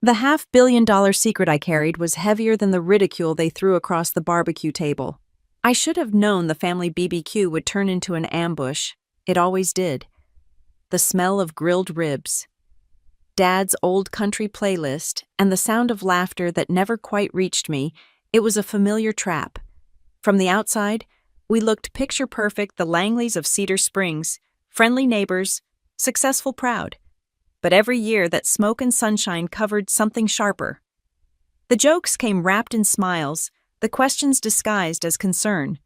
The $500 million secret I carried was heavier than the ridicule they threw across the barbecue table. I should have known the family BBQ would turn into an ambush. It always did. The smell of grilled ribs, Dad's old country playlist, and the sound of laughter that never quite reached me, it was a familiar trap. From the outside, we looked picture-perfect, the Langleys of Cedar Springs, friendly neighbors, successful, proud. But every year that smoke and sunshine covered something sharper. The jokes came wrapped in smiles, the questions disguised as concern.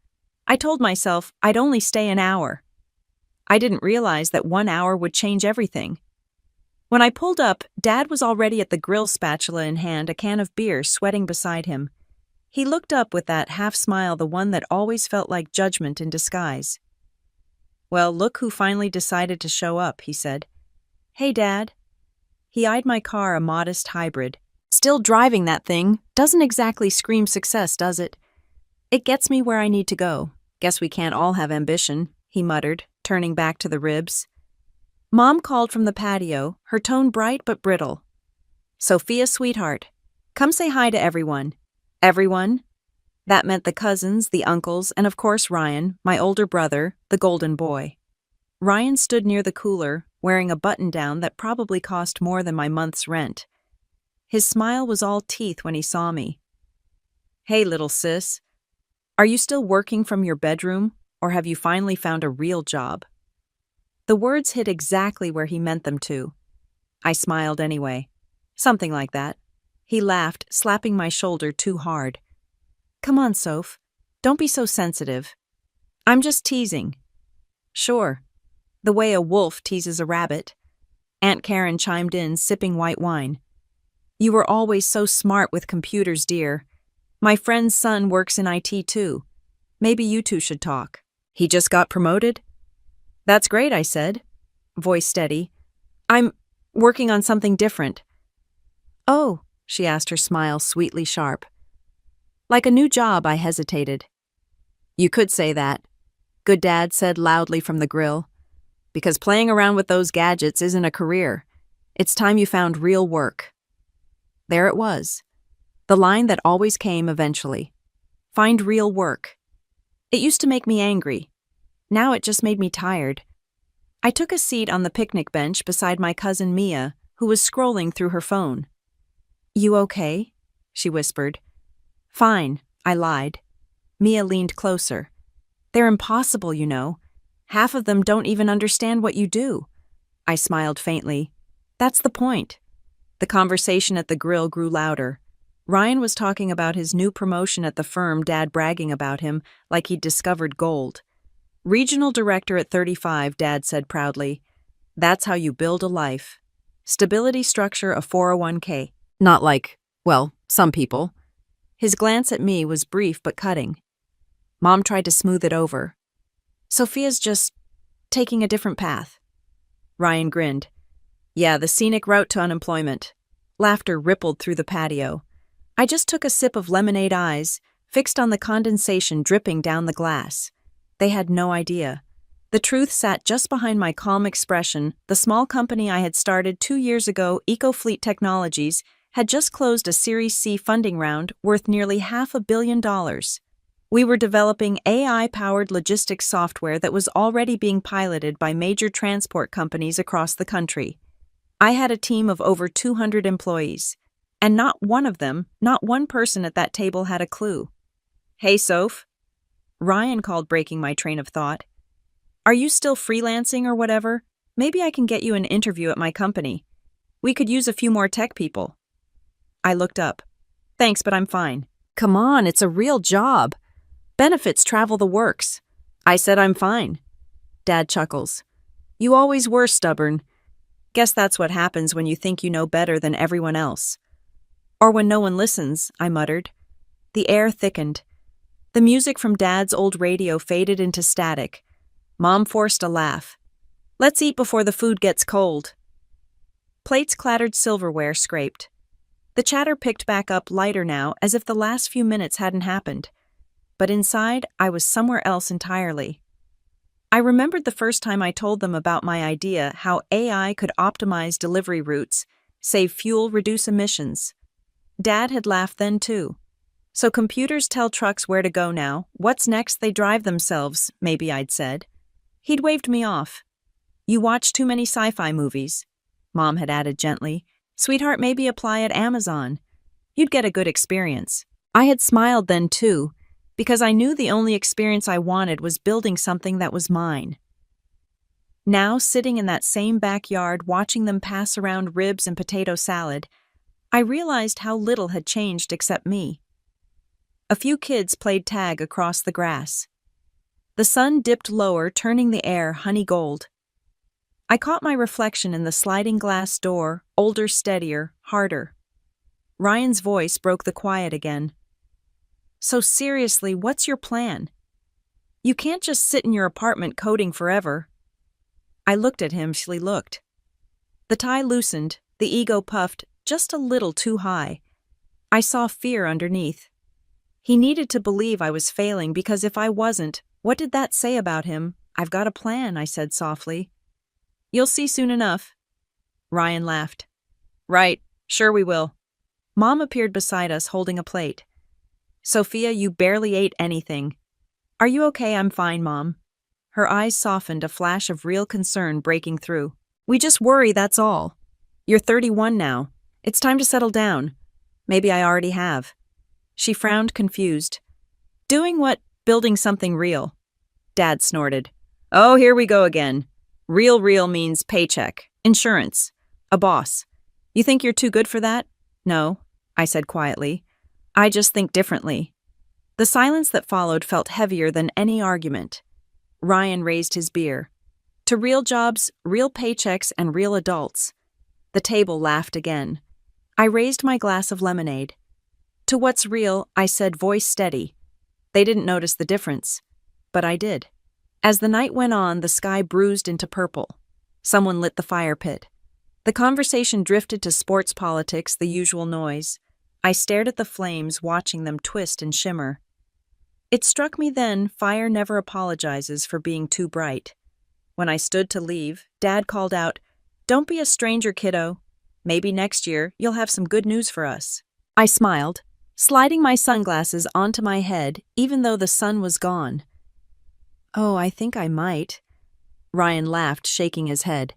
I told myself I'd only stay an hour. I didn't realize that 1 hour would change everything. When I pulled up, Dad was already at the grill, spatula in hand, a can of beer sweating beside him. He looked up with that half-smile, the one that always felt like judgment in disguise. "Well, look who finally decided to show up," he said. "Hey, Dad." He eyed my car, a modest hybrid. "Still driving that thing. Doesn't exactly scream success, does it? It gets me where I need to go. Guess we can't all have ambition," he muttered, turning back to the ribs. Mom called from the patio, her tone bright but brittle. "Sophia, sweetheart, come say hi to everyone." Everyone? That meant the cousins, the uncles, and of course Ryan, my older brother, the golden boy. Ryan stood near the cooler, wearing a button-down that probably cost more than my month's rent. His smile was all teeth when he saw me. "Hey, little sis. Are you still working from your bedroom, or have you finally found a real job?" The words hit exactly where he meant them to. I smiled anyway. "Something like that." He laughed, slapping my shoulder too hard. "Come on, Soph. Don't be so sensitive. I'm just teasing." "Sure. The way a wolf teases a rabbit." Aunt Karen chimed in, sipping white wine. "You were always so smart with computers, dear. My friend's son works in IT too. Maybe you two should talk." "He just got promoted?" "That's great," I said, voice steady. "I'm working on something different." "Oh," she asked, her smile sweetly sharp. "Like a new job," I hesitated. "You could say that," Good Dad said loudly from the grill. "Because playing around with those gadgets isn't a career. It's time you found real work." There it was. The line that always came eventually. Find real work. It used to make me angry. Now it just made me tired. I took a seat on the picnic bench beside my cousin Mia, who was scrolling through her phone. "You okay?" she whispered. "Fine," I lied. Mia leaned closer. "They're impossible, you know. Half of them don't even understand what you do." I smiled faintly. "That's the point." The conversation at the grill grew louder. Ryan was talking about his new promotion at the firm, Dad bragging about him like he'd discovered gold. "Regional director at 35, Dad said proudly. That's how you build a life. Stability, structure, a 401k. Not like, well, some people." His glance at me was brief but cutting. Mom tried to smooth it over. "Sophia's just taking a different path." Ryan grinned. "Yeah, the scenic route to unemployment." Laughter rippled through the patio. I just took a sip of lemonade ice, fixed on the condensation dripping down the glass. They had no idea. The truth sat just behind my calm expression. The small company I had started 2 years ago, EcoFleet Technologies, had just closed a Series C funding round worth nearly $500 million. We were developing AI-powered logistics software that was already being piloted by major transport companies across the country. I had a team of over 200 employees, and not one of them, not one person at that table had a clue. "Hey, Soph," Ryan called, breaking my train of thought. "Are you still freelancing or whatever? Maybe I can get you an interview at my company. We could use a few more tech people." I looked up. "Thanks, but I'm fine." "Come on, it's a real job. Benefits, travel, the works." I said I'm fine. Dad chuckles. "You always were stubborn. Guess that's what happens when you think you know better than everyone else." "Or when no one listens," I muttered. The air thickened. The music from Dad's old radio faded into static. Mom forced a laugh. "Let's eat before the food gets cold." Plates clattered, silverware scraped. The chatter picked back up lighter now, as if the last few minutes hadn't happened. But inside, I was somewhere else entirely. I remembered the first time I told them about my idea, how AI could optimize delivery routes, Save fuel, reduce emissions. Dad had laughed then too. So computers tell trucks where to go now. What's next? They drive themselves, maybe I'd said. He'd waved me off. You watch too many sci-fi movies. Mom had added gently. Sweetheart, maybe apply at Amazon. You'd get a good experience. I had smiled then too, because I knew the only experience I wanted was building something that was mine. Now, sitting in that same backyard watching them pass around ribs and potato salad, I realized how little had changed except me. A few kids played tag across the grass. The sun dipped lower, turning the air honey gold. I caught my reflection in the sliding glass door, older, steadier, harder. Ryan's voice broke the quiet again. So seriously, what's your plan? You can't just sit in your apartment coding forever. I looked at him, she looked. The tie loosened, the ego puffed just a little too high. I saw fear underneath. He needed to believe I was failing because if I wasn't, what did that say about him? I've got a plan, I said softly. You'll see soon enough. Ryan laughed. Right, sure we will. Mom appeared beside us holding a plate. Sophia, you barely ate anything. Are you okay? I'm fine, Mom. Her eyes softened, a flash of real concern breaking through. We just worry, that's all. You're 31 now. It's time to settle down. Maybe I already have. She frowned, confused. Doing what? Building something real. Dad snorted. Oh, here we go again. Real means paycheck, insurance, a boss. You think you're too good for that? No, I said quietly. I just think differently. The silence that followed felt heavier than any argument. Ryan raised his beer. To real jobs, real paychecks, and real adults. The table laughed again. I raised my glass of lemonade. To what's real, I said, voice steady. They didn't notice the difference, but I did. As the night went on, the sky bruised into purple. Someone lit the fire pit. The conversation drifted to sports politics, the usual noise. I stared at the flames, watching them twist and shimmer. It struck me then, fire never apologizes for being too bright. When I stood to leave, Dad called out, Don't be a stranger, kiddo. Maybe next year you'll have some good news for us. I smiled, sliding my sunglasses onto my head, even though the sun was gone. Oh, I think I might. Ryan laughed, shaking his head.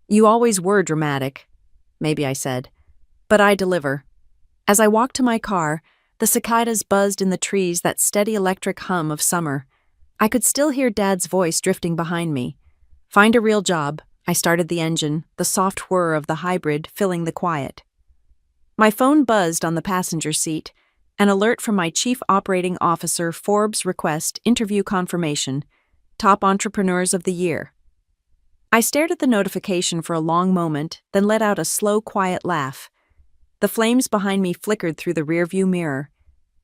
You always were dramatic. Maybe I said. But I deliver. As I walked to my car, the cicadas buzzed in the trees, that steady electric hum of summer. I could still hear Dad's voice drifting behind me. Find a real job. I started the engine, the soft whir of the hybrid filling the quiet. My phone buzzed on the passenger seat, an alert from my Chief Operating Officer Forbes request interview confirmation, Top Entrepreneurs of the Year. I stared at the notification for a long moment, then let out a slow, quiet laugh. The flames behind me flickered through the rearview mirror,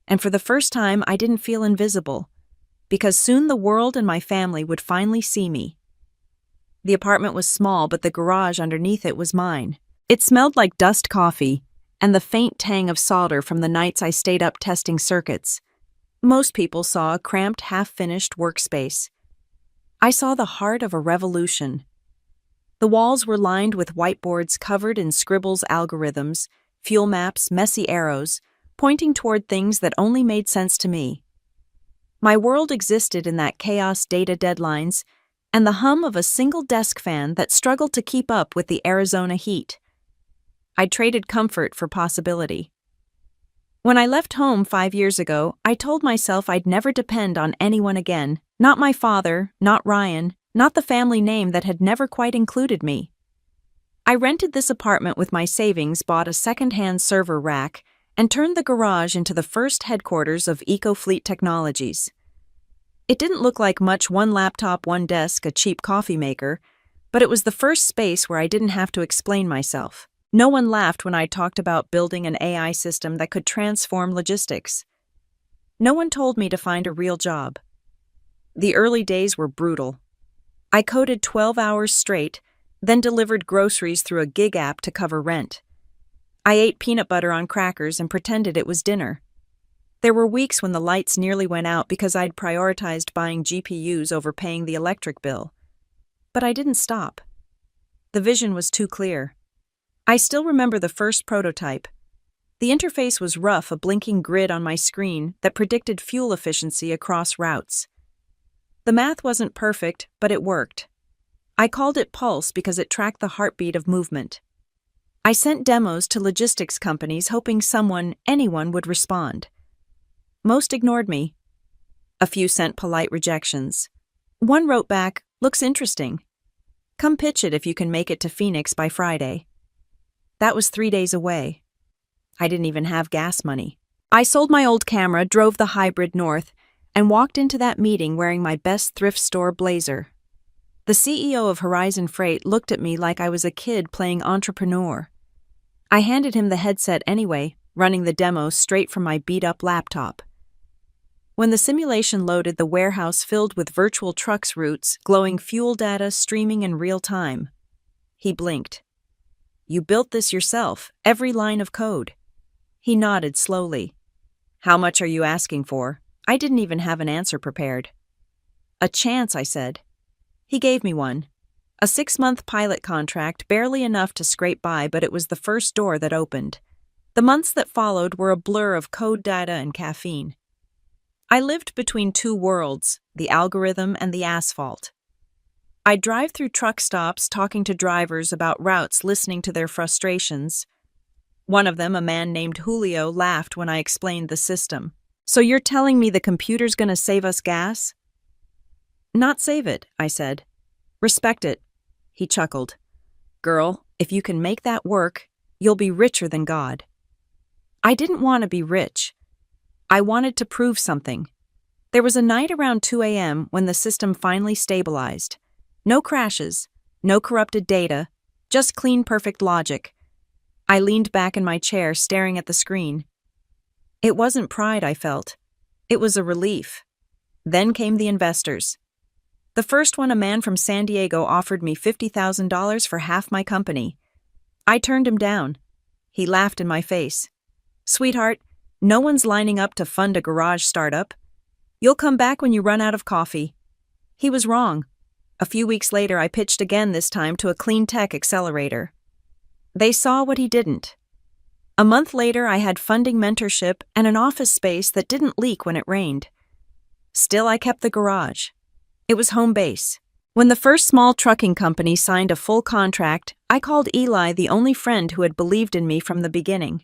and for the first time I didn't feel invisible, because soon the world and my family would finally see me. The apartment was small, but the garage underneath it was mine. It smelled like dust coffee, and the faint tang of solder from the nights I stayed up testing circuits. Most people saw a cramped, half-finished workspace. I saw the heart of a revolution. The walls were lined with whiteboards covered in scribbles, algorithms, fuel maps, messy arrows, pointing toward things that only made sense to me. My world existed in that chaos, data deadlines, and the hum of a single desk fan that struggled to keep up with the Arizona heat. I traded comfort for possibility. When I left home 5 years ago, I told myself I'd never depend on anyone again, not my father, not Ryan, not the family name that had never quite included me. I rented this apartment with my savings, bought a second-hand server rack, and turned the garage into the first headquarters of EcoFleet Technologies. It didn't look like much, one laptop, one desk, a cheap coffee maker, but it was the first space where I didn't have to explain myself. No one laughed when I talked about building an AI system that could transform logistics. No one told me to find a real job. The early days were brutal. I coded 12 hours straight, then delivered groceries through a gig app to cover rent. I ate peanut butter on crackers and pretended it was dinner. There were weeks when the lights nearly went out because I'd prioritized buying GPUs over paying the electric bill. But I didn't stop. The vision was too clear. I still remember the first prototype. The interface was rough, a blinking grid on my screen that predicted fuel efficiency across routes. The math wasn't perfect, but it worked. I called it Pulse because it tracked the heartbeat of movement. I sent demos to logistics companies hoping anyone would respond. Most ignored me. A few sent polite rejections. One wrote back, "Looks interesting. Come pitch it if you can make it to Phoenix by Friday." That was 3 days away. I didn't even have gas money. I sold my old camera, drove the hybrid north, and walked into that meeting wearing my best thrift store blazer. The CEO of Horizon Freight looked at me like I was a kid playing entrepreneur. I handed him the headset anyway, running the demo straight from my beat-up laptop. When the simulation loaded, the warehouse filled with virtual trucks routes, glowing fuel data streaming in real time. He blinked. "You built this yourself, every line of code." He nodded slowly. "How much are you asking for?" I didn't even have an answer prepared. "A chance," I said. He gave me one. A 6-month pilot contract, barely enough to scrape by, but it was the first door that opened. The months that followed were a blur of code data and caffeine. I lived between two worlds, the algorithm and the asphalt. I'd drive through truck stops, talking to drivers about routes, listening to their frustrations. One of them, a man named Julio, laughed when I explained the system. "So you're telling me the computer's gonna save us gas?" "Not save it," I said. "Respect it." He chuckled. "Girl, if you can make that work, you'll be richer than God." I didn't want to be rich. I wanted to prove something. There was a night around 2 a.m. when the system finally stabilized. No crashes, no corrupted data, just clean, perfect logic. I leaned back in my chair, staring at the screen. It wasn't pride I felt. It was a relief. Then came the investors. The first one, a man from San Diego, offered me $50,000 for half my company. I turned him down. He laughed in my face. "Sweetheart, no one's lining up to fund a garage startup. You'll come back when you run out of coffee." He was wrong. A few weeks later, I pitched again, this time to a clean tech accelerator. They saw what he didn't. A month later, I had funding, mentorship, and an office space that didn't leak when it rained. Still, I kept the garage. It was home base. When the first small trucking company signed a full contract, I called Eli, the only friend who had believed in me from the beginning.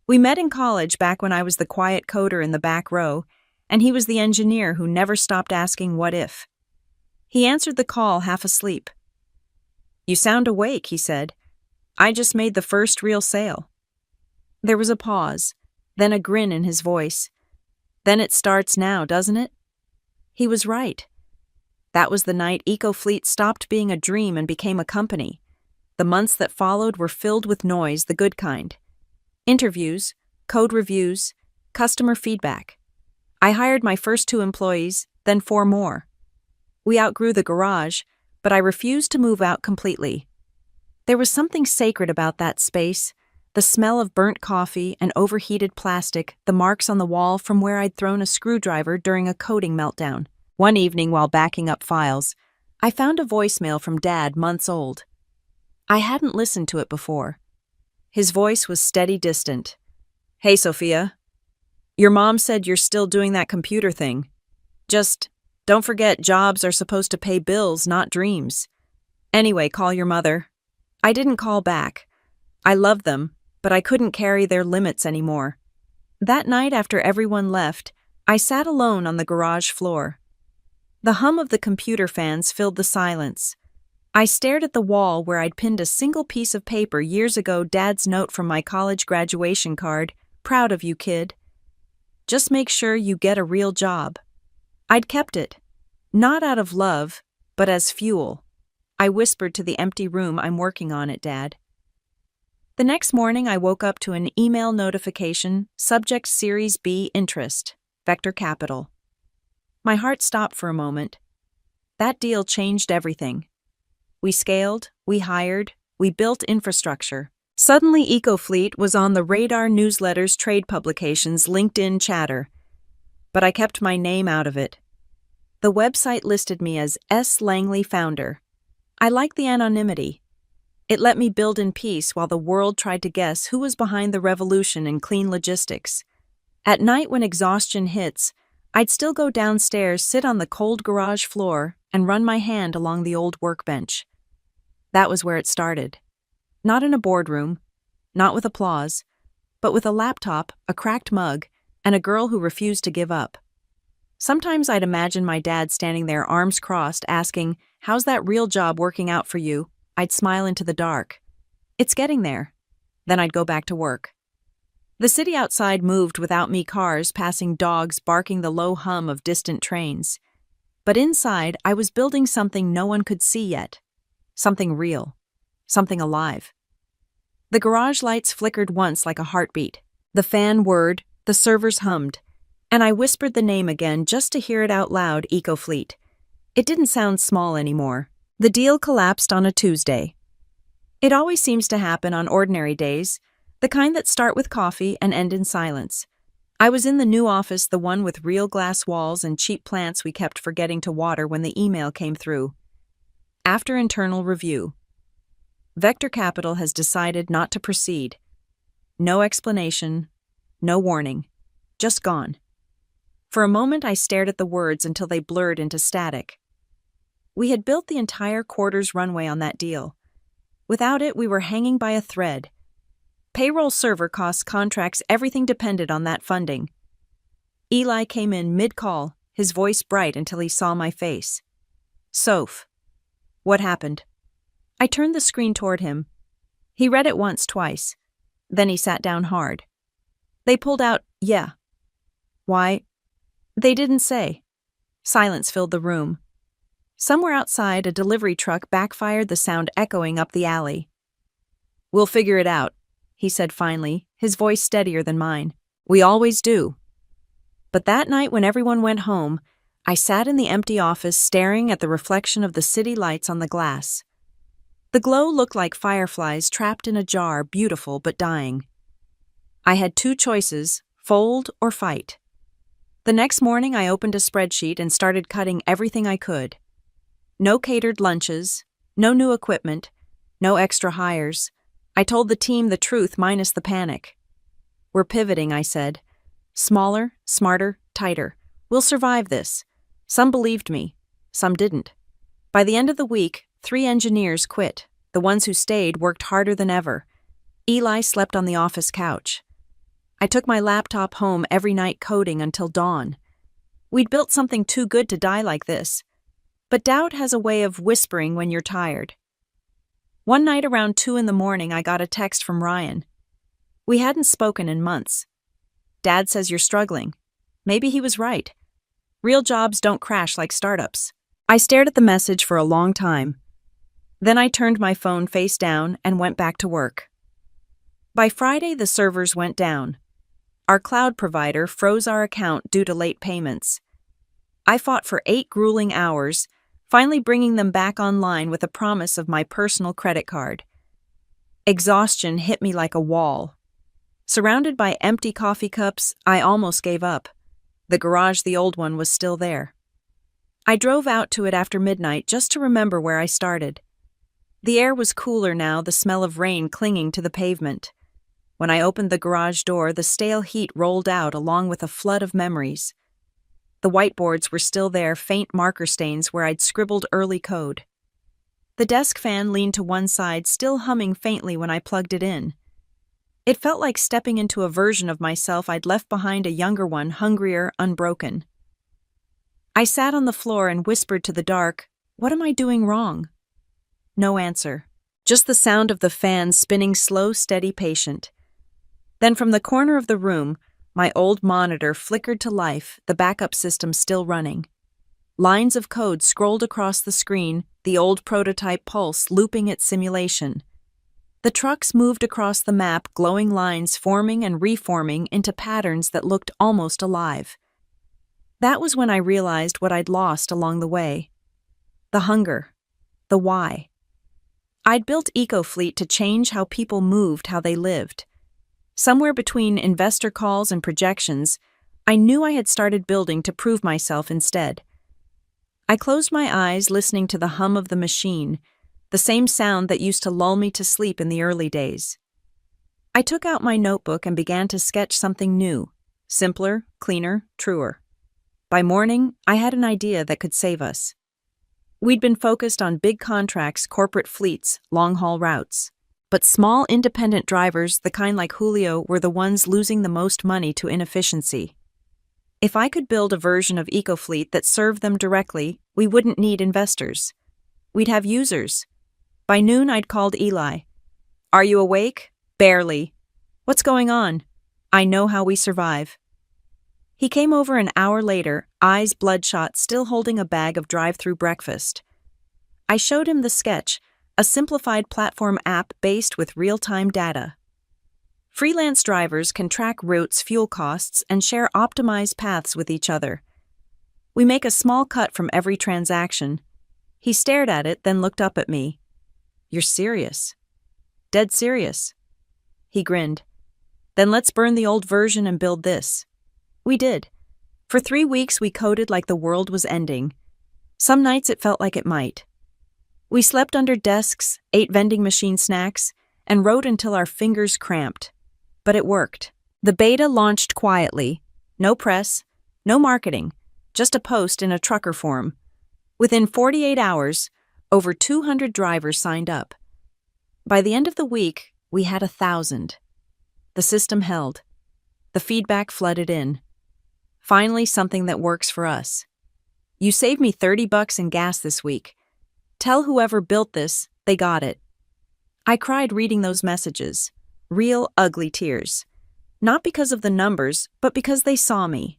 We met in college back when I was the quiet coder in the back row, and he was the engineer who never stopped asking what if. He answered the call half asleep. "You sound awake," he said. "I just made the first real sale." There was a pause, then a grin in his voice. "Then it starts now, doesn't it?" He was right. That was the night EcoFleet stopped being a dream and became a company. The months that followed were filled with noise, the good kind. Interviews, code reviews, customer feedback. I hired my first 2 employees, then 4 more. We outgrew the garage, but I refused to move out completely. There was something sacred about that space, the smell of burnt coffee and overheated plastic, the marks on the wall from where I'd thrown a screwdriver during a coding meltdown. One evening, while backing up files, I found a voicemail from Dad, months old. I hadn't listened to it before. His voice was steady, distant. "Hey, Sophia. Your mom said you're still doing that computer thing. Just don't forget, jobs are supposed to pay bills, not dreams. Anyway, call your mother." I didn't call back. I loved them, but I couldn't carry their limits anymore. That night, after everyone left, I sat alone on the garage floor. The hum of the computer fans filled the silence. I stared at the wall where I'd pinned a single piece of paper years ago, Dad's note from my college graduation card, "Proud of you, kid. Just make sure you get a real job." I'd kept it, not out of love, but as fuel. I whispered to the empty room, "I'm working on it, Dad." The next morning, I woke up to an email notification, subject Series B interest, Vector Capital. My heart stopped for a moment. That deal changed everything. We scaled, we hired, we built infrastructure. Suddenly, EcoFleet was on the radar, newsletters, trade publications, LinkedIn chatter. But I kept my name out of it. The website listed me as S. Langley founder. I liked the anonymity. It let me build in peace while the world tried to guess who was behind the revolution in clean logistics. At night, when exhaustion hits, I'd still go downstairs, sit on the cold garage floor, and run my hand along the old workbench. That was where it started. Not in a boardroom, not with applause, but with a laptop, a cracked mug, and a girl who refused to give up. Sometimes I'd imagine my dad standing there, arms crossed, asking, "How's that real job working out for you?" I'd smile into the dark. "It's getting there." Then I'd go back to work. The city outside moved without me, cars passing, dogs barking, the low hum of distant trains. But inside, I was building something no one could see yet. Something real. Something alive. The garage lights flickered once like a heartbeat. The fan whirred, the servers hummed, and I whispered the name again just to hear it out loud, EcoFleet. It didn't sound small anymore. The deal collapsed on a Tuesday. It always seems to happen on ordinary days, the kind that start with coffee and end in silence. I was in the new office, the one with real glass walls and cheap plants we kept forgetting to water, when the email came through. After internal review, Vector Capital has decided not to proceed. No explanation, no warning, just gone. For a moment I stared at the words until they blurred into static. We had built the entire quarter's runway on that deal. Without it, we were hanging by a thread. Payroll, server costs, contracts, everything depended on that funding. Eli came in mid-call, his voice bright until he saw my face. "Soph, what happened?" I turned the screen toward him. He read it once, twice. Then he sat down hard. "They pulled out, yeah." "Why?" "They didn't say." Silence filled the room. Somewhere outside, a delivery truck backfired, the sound echoing up the alley. "We'll figure it out," he said finally, his voice steadier than mine. "We always do." But that night, when everyone went home, I sat in the empty office staring at the reflection of the city lights on the glass. The glow looked like fireflies trapped in a jar, beautiful but dying. I had two choices: fold or fight. The next morning, I opened a spreadsheet and started cutting everything I could. No catered lunches, no new equipment, no extra hires. I told the team the truth minus the panic. "We're pivoting," I said. "Smaller, smarter, tighter. We'll survive this." Some believed me, some didn't. By the end of the week, 3 engineers quit. The ones who stayed worked harder than ever. Eli slept on the office couch. I took my laptop home every night, coding until dawn. We'd built something too good to die like this. But doubt has a way of whispering when you're tired. One night around 2 a.m, I got a text from Ryan. We hadn't spoken in months. "Dad says you're struggling." Maybe he was right. Real jobs don't crash like startups. I stared at the message for a long time. Then I turned my phone face down and went back to work. By Friday, the servers went down. Our cloud provider froze our account due to late payments. I fought for 8 grueling hours, finally bringing them back online with a promise of my personal credit card. Exhaustion hit me like a wall. Surrounded by empty coffee cups, I almost gave up. The garage, the old one, was still there. I drove out to it after midnight just to remember where I started. The air was cooler now, the smell of rain clinging to the pavement. When I opened the garage door, the stale heat rolled out along with a flood of memories. The whiteboards were still there, faint marker stains where I'd scribbled early code. The desk fan leaned to one side, still humming faintly when I plugged it in. It felt like stepping into a version of myself I'd left behind, a younger one, hungrier, unbroken. I sat on the floor and whispered to the dark, "What am I doing wrong?" No answer. Just the sound of the fan spinning, slow, steady, patient. Then from the corner of the room, my old monitor flickered to life, the backup system still running. Lines of code scrolled across the screen, the old prototype Pulse looping its simulation. The trucks moved across the map, glowing lines forming and reforming into patterns that looked almost alive. That was when I realized what I'd lost along the way. The hunger. The why. I'd built EcoFleet to change how people moved, how they lived. Somewhere between investor calls and projections, I knew I had started building to prove myself instead. I closed my eyes, listening to the hum of the machine, the same sound that used to lull me to sleep in the early days. I took out my notebook and began to sketch something new, simpler, cleaner, truer. By morning, I had an idea that could save us. We'd been focused on big contracts, corporate fleets, long-haul routes. But small independent drivers, the kind like Julio, were the ones losing the most money to inefficiency. If I could build a version of EcoFleet that served them directly, we wouldn't need investors. We'd have users. By noon, I'd called Eli. "Are you awake?" "Barely." "What's going on?" "I know how we survive." He came over an hour later, eyes bloodshot, still holding a bag of drive-through breakfast. I showed him the sketch, a simplified platform app based with real-time data. Freelance drivers can track routes, fuel costs, and share optimized paths with each other. We make a small cut from every transaction. He stared at it, then looked up at me. "You're serious?" "Dead serious." He grinned. "Then let's burn the old version and build this." We did. For 3 weeks we coded like the world was ending. Some nights it felt like it might. We slept under desks, ate vending machine snacks, and wrote until our fingers cramped. But it worked. The beta launched quietly. No press, no marketing, just a post in a trucker forum. Within 48 hours, over 200 drivers signed up. By the end of the week, we had 1,000. The system held. The feedback flooded in. Finally, something that works for us. "You saved me $30 in gas this week. Tell whoever built this, they got it." I cried reading those messages. Real, ugly tears. Not because of the numbers, but because they saw me.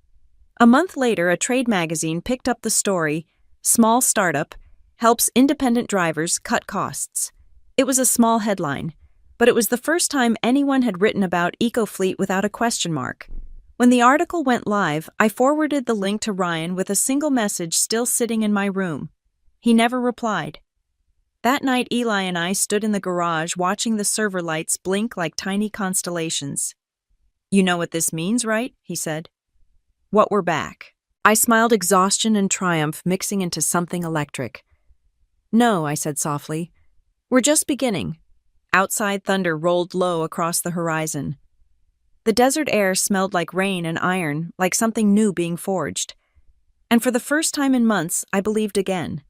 A month later, a trade magazine picked up the story, "Small Startup Helps Independent Drivers Cut Costs." It was a small headline, but it was the first time anyone had written about EcoFleet without a question mark. When the article went live, I forwarded the link to Ryan with a single message still sitting in my room. He never replied. That night, Eli and I stood in the garage watching the server lights blink like tiny constellations. "You know what this means, right?" he said. "What, we're back?" I smiled, exhaustion and triumph mixing into something electric. "No," I said softly. "We're just beginning." Outside, thunder rolled low across the horizon. The desert air smelled like rain and iron, like something new being forged. And for the first time in months, I believed again.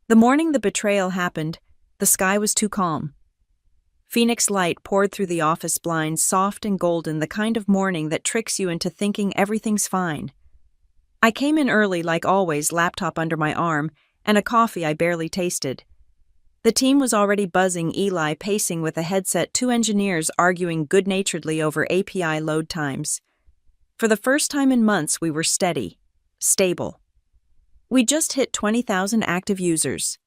The morning the betrayal happened, the sky was too calm. Phoenix light poured through the office blinds, soft and golden, the kind of morning that tricks you into thinking everything's fine. I came in early, like always, laptop under my arm, and a coffee I barely tasted. The team was already buzzing, Eli pacing with a headset, 2 engineers arguing good-naturedly over API load times. For the first time in months, we were steady, stable. We just hit 20,000 active users.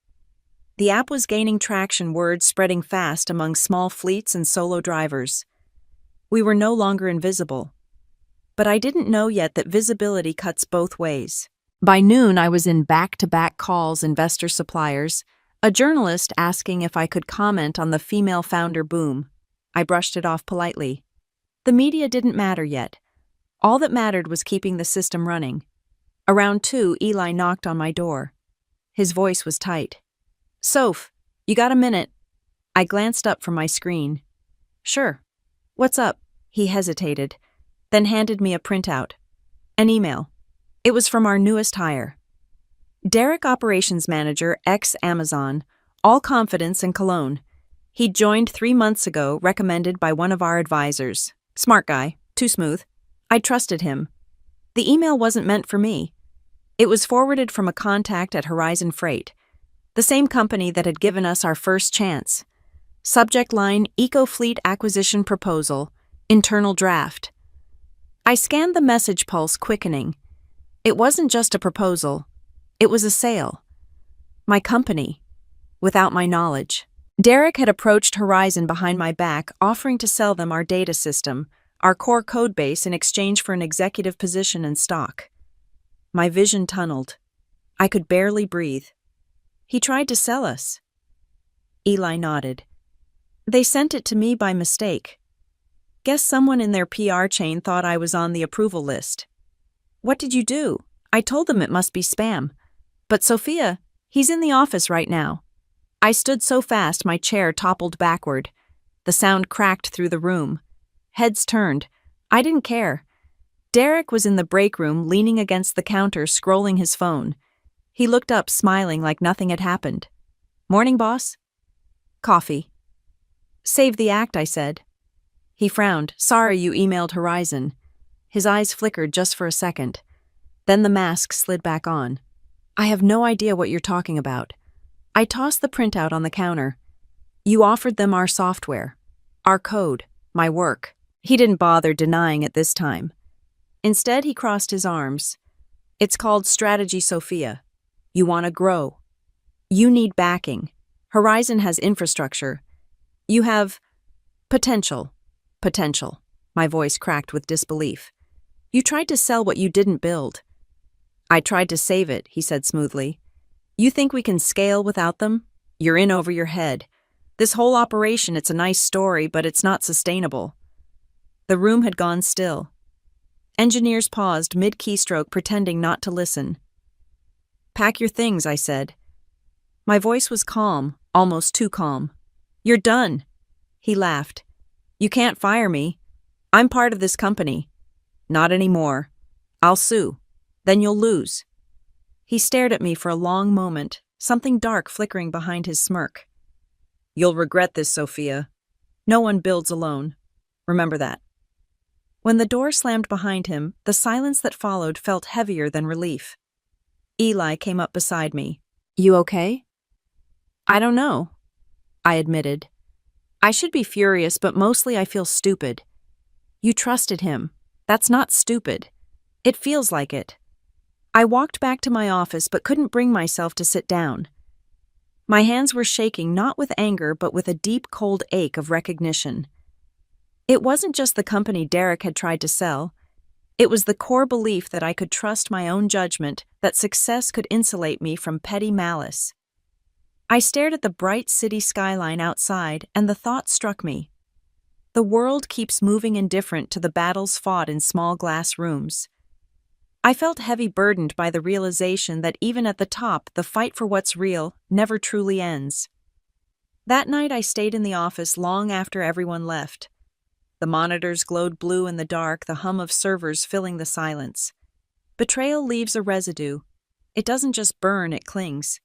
The app was gaining traction, word spreading fast among small fleets and solo drivers. We were no longer invisible. But I didn't know yet that visibility cuts both ways. By noon, I was in back-to-back calls, investor suppliers, a journalist asking if I could comment on the female founder boom. I brushed it off politely. The media didn't matter yet. All that mattered was keeping the system running. Around 2, Eli knocked on my door. His voice was tight. "Soph, you got a minute?" I glanced up from my screen. "Sure. What's up?" He hesitated, then handed me a printout. An email. It was from our newest hire. Derek, operations manager, ex-Amazon, all confidence and cologne. He'd joined 3 months ago, recommended by one of our advisors. Smart guy, too smooth. I trusted him. The email wasn't meant for me. It was forwarded from a contact at Horizon Freight, the same company that had given us our first chance. Subject line, EcoFleet Acquisition Proposal, Internal Draft. I scanned the message pulse, quickening. It wasn't just a proposal. It was a sale. My company, without my knowledge. Derek had approached Horizon behind my back, offering to sell them our data system, our core code base, in exchange for an executive position and stock. My vision tunneled. I could barely breathe. He tried to sell us. Eli nodded. They sent it to me by mistake. Guess someone in their PR chain thought I was on the approval list. What did you do? I told them it must be spam. But Sophia, he's in the office right now. I stood so fast my chair toppled backward. The sound cracked through the room. Heads turned. I didn't care. Derek was in the break room, leaning against the counter, scrolling his phone. He looked up, smiling like nothing had happened. "Morning, boss?" "Coffee." "Save the act," I said. He frowned. "Sorry you emailed Horizon." His eyes flickered just for a second. Then the mask slid back on. "I have no idea what you're talking about." I tossed the printout on the counter. "You offered them our software, our code, my work." He didn't bother denying it this time. Instead, he crossed his arms. "It's called Strategy Sophia. You want to grow. You need backing. Horizon has infrastructure. You have potential." Potential. My voice cracked with disbelief. "You tried to sell what you didn't build." "I tried to save it," he said smoothly. "You think we can scale without them? You're in over your head. This whole operation, it's a nice story, but it's not sustainable." The room had gone still. Engineers paused mid-keystroke, pretending not to listen. "Pack your things," I said. My voice was calm, almost too calm. "You're done." He laughed. "You can't fire me. I'm part of this company." "Not anymore. I'll sue. Then you'll lose." He stared at me for a long moment, something dark flickering behind his smirk. "You'll regret this, Sophia. No one builds alone. Remember that." When the door slammed behind him, the silence that followed felt heavier than relief. Eli came up beside me. "You okay?" "I don't know," I admitted. "I should be furious, but mostly I feel stupid." "You trusted him. That's not stupid. It feels like it." I walked back to my office but couldn't bring myself to sit down. My hands were shaking not with anger but with a deep, cold ache of recognition. It wasn't just the company Derek had tried to sell. It was the core belief that I could trust my own judgment, that success could insulate me from petty malice. I stared at the bright city skyline outside, and the thought struck me. The world keeps moving indifferent to the battles fought in small glass rooms. I felt heavy burdened by the realization that even at the top, the fight for what's real never truly ends. That night I stayed in the office long after everyone left. The monitors glowed blue in the dark, the hum of servers filling the silence. Betrayal leaves a residue. It doesn't just burn, it clings.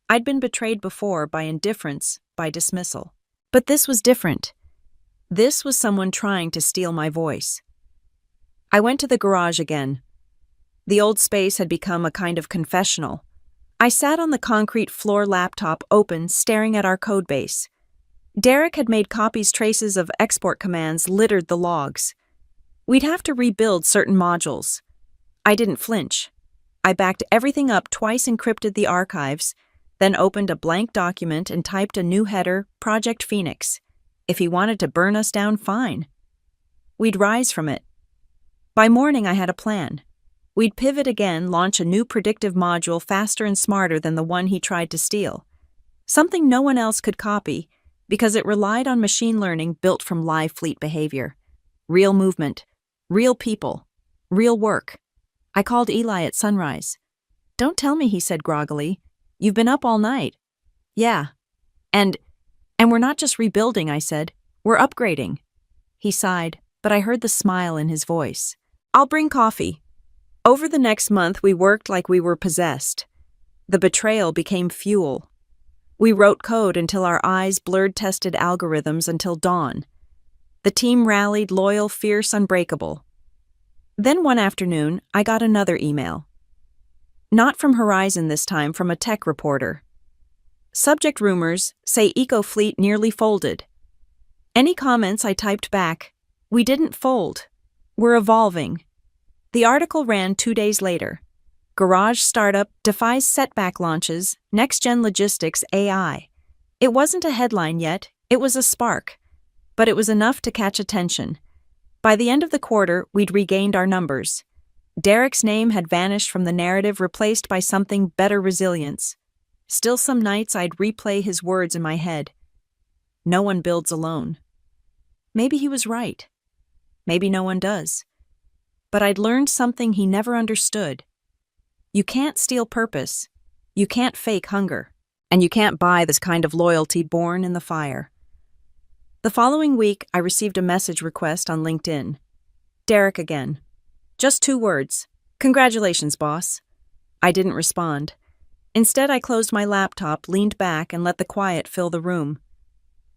I'd been betrayed before by indifference, by dismissal. But this was different. This was someone trying to steal my voice. I went to the garage again. The old space had become a kind of confessional. I sat on the concrete floor, laptop open, staring at our codebase. Derek had made copies, traces of export commands littered the logs. We'd have to rebuild certain modules. I didn't flinch. I backed everything up, twice encrypted the archives, then opened a blank document and typed a new header, Project Phoenix. If he wanted to burn us down, fine. We'd rise from it. By morning, I had a plan. We'd pivot again, launch a new predictive module faster and smarter than the one he tried to steal. Something no one else could copy, because it relied on machine learning built from live fleet behavior. Real movement, real people, real work. I called Eli at sunrise. "Don't tell me," he said groggily. "You've been up all night." "Yeah. And we're not just rebuilding," I said. "We're upgrading." He sighed, but I heard the smile in his voice. "I'll bring coffee." Over the next month, we worked like we were possessed. The betrayal became fuel. We wrote code until our eyes blurred, tested algorithms until dawn. The team rallied, loyal, fierce, unbreakable. Then one afternoon, I got another email. Not from Horizon this time, from a tech reporter. Subject: rumors say EcoFleet nearly folded. Any comments? I typed back. "We didn't fold. We're evolving." The article ran 2 days later. Garage startup defies setback, launches next-gen logistics AI. It wasn't a headline yet, it was a spark. But it was enough to catch attention. By the end of the quarter, we'd regained our numbers. Derek's name had vanished from the narrative, replaced by something better: resilience. Still, some nights I'd replay his words in my head. No one builds alone. Maybe he was right. Maybe no one does. But I'd learned something he never understood. You can't steal purpose. You can't fake hunger. And you can't buy this kind of loyalty born in the fire. The following week, I received a message request on LinkedIn. Derek again. Just 2 words. Congratulations, boss. I didn't respond. Instead, I closed my laptop, leaned back, and let the quiet fill the room.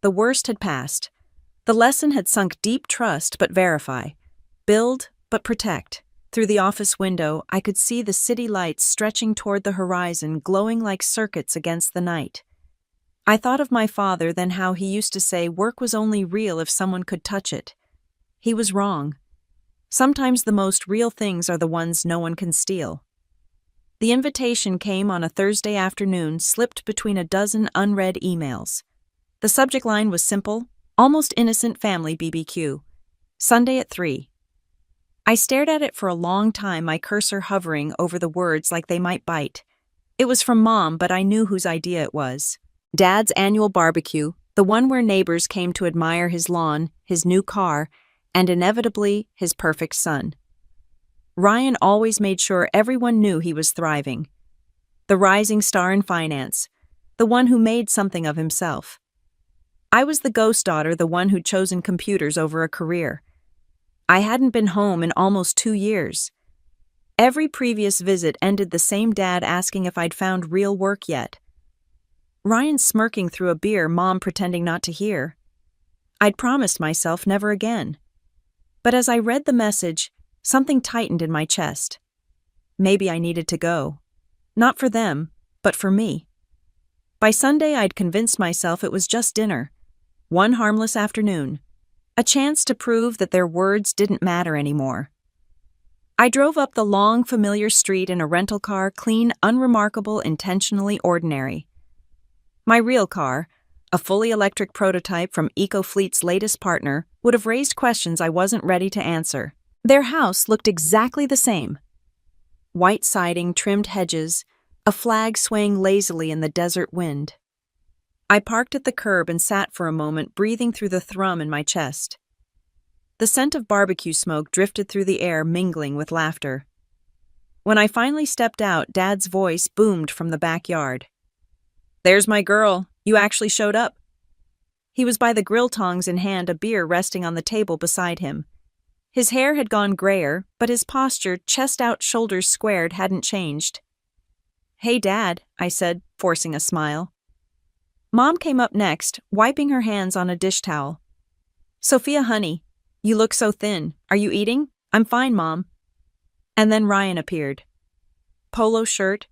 The worst had passed. The lesson had sunk deep: trust but verify. Build but protect. Through the office window, I could see the city lights stretching toward the horizon, glowing like circuits against the night. I thought of my father, then how he used to say work was only real if someone could touch it. He was wrong. Sometimes the most real things are the ones no one can steal. The invitation came on a Thursday afternoon, slipped between a dozen unread emails. The subject line was simple, almost innocent: family BBQ. Sunday at 3. I stared at it for a long time, my cursor hovering over the words like they might bite. It was from Mom, but I knew whose idea it was. Dad's annual barbecue, the one where neighbors came to admire his lawn, his new car, and inevitably his perfect son. Ryan always made sure everyone knew he was thriving. The rising star in finance, the one who made something of himself. I was the ghost daughter, the one who'd chosen computers over a career. I hadn't been home in almost 2 years. Every previous visit ended the same: Dad asking if I'd found real work yet. Ryan smirking through a beer, Mom pretending not to hear. I'd promised myself never again. But as I read the message, something tightened in my chest. Maybe I needed to go. Not for them, but for me. By Sunday, I'd convinced myself it was just dinner. One harmless afternoon. A chance to prove that their words didn't matter anymore. I drove up the long, familiar street in a rental car, clean, unremarkable, intentionally ordinary. My real car, a fully electric prototype from EcoFleet's latest partner, would have raised questions I wasn't ready to answer. Their house looked exactly the same. White siding, trimmed hedges, a flag swaying lazily in the desert wind. I parked at the curb and sat for a moment, breathing through the thrum in my chest. The scent of barbecue smoke drifted through the air, mingling with laughter. When I finally stepped out, Dad's voice boomed from the backyard. "There's my girl. You actually showed up." He was by the grill, tongs in hand, a beer resting on the table beside him. His hair had gone grayer, but his posture, chest out, shoulders squared, hadn't changed. "Hey, Dad," I said, forcing a smile. Mom came up next, wiping her hands on a dish towel. "Sophia, honey, you look so thin. Are you eating?" "I'm fine, Mom." And then Ryan appeared. Polo shirt,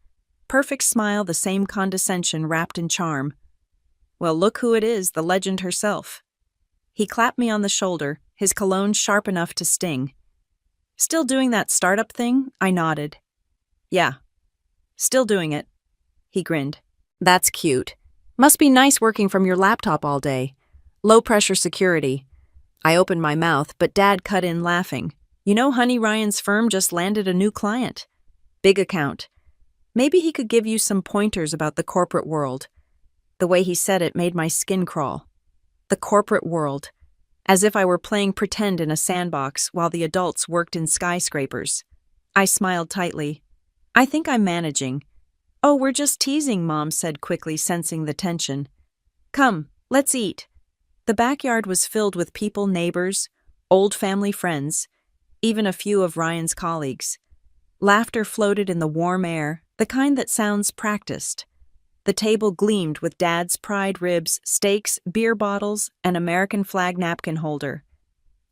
perfect smile, the same condescension wrapped in charm. Well, look who it is, the legend herself. He clapped me on the shoulder, his cologne sharp enough to sting. "Still doing that startup thing?" I nodded. "Yeah, still doing it." He grinned. "That's cute. Must be nice working from your laptop all day. Low-pressure security." I opened my mouth, but Dad cut in, laughing. "You know, honey, Ryan's firm just landed a new client. Big account. Maybe he could give you some pointers about the corporate world." The way he said it made my skin crawl. The corporate world. As if I were playing pretend in a sandbox while the adults worked in skyscrapers. I smiled tightly. "I think I'm managing." "Oh, we're just teasing," Mom said quickly, sensing the tension. "Come, let's eat." The backyard was filled with people, neighbors, old family friends, even a few of Ryan's colleagues. Laughter floated in the warm air, the kind that sounds practiced. The table gleamed with Dad's pride ribs, steaks, beer bottles, an American flag napkin holder.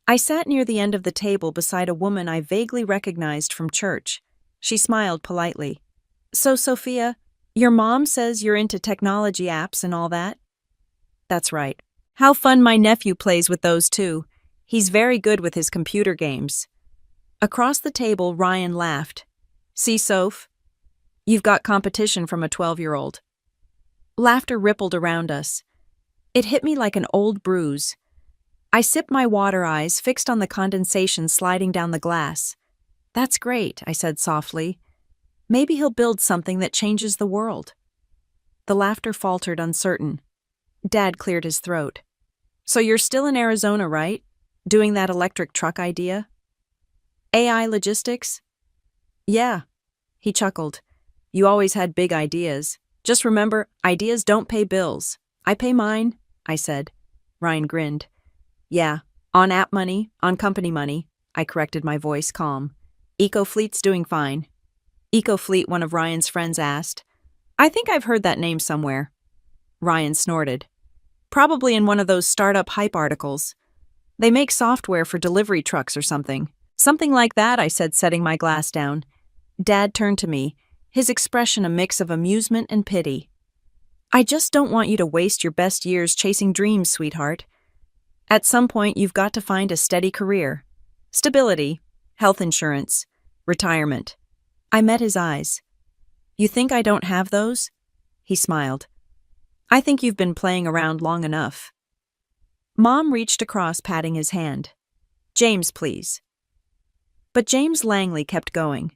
I sat near the end of the table beside a woman I vaguely recognized from church. She smiled politely. "So, Sophia, your mom says you're into technology apps and all that?" "That's right. How fun my nephew plays with those too. He's very good with his computer games." Across the table, Ryan laughed. "See, Soph? You've got competition from a 12-year-old. Laughter rippled around us. It hit me like an old bruise. I sipped my water, eyes fixed on the condensation sliding down the glass. "That's great," I said softly. "Maybe he'll build something that changes the world." The laughter faltered, uncertain. Dad cleared his throat. "So you're still in Arizona, right? Doing that electric truck idea?" "AI logistics?" "Yeah." He chuckled. "You always had big ideas. Just remember, ideas don't pay bills. I pay mine, I said. Ryan grinned. Yeah, on app money, on company money, I corrected, my voice calm. EcoFleet's doing fine. EcoFleet, one of Ryan's friends asked. I think I've heard that name somewhere. Ryan snorted. Probably in one of those startup hype articles. They make software for delivery trucks or something. Something like that, I said, setting my glass down. Dad turned to me, his expression a mix of amusement and pity. I just don't want you to waste your best years chasing dreams, sweetheart. At some point, you've got to find a steady career. Stability, health insurance, retirement. I met his eyes. You think I don't have those? He smiled. I think you've been playing around long enough. Mom reached across, patting his hand. James, please. But James Langley kept going.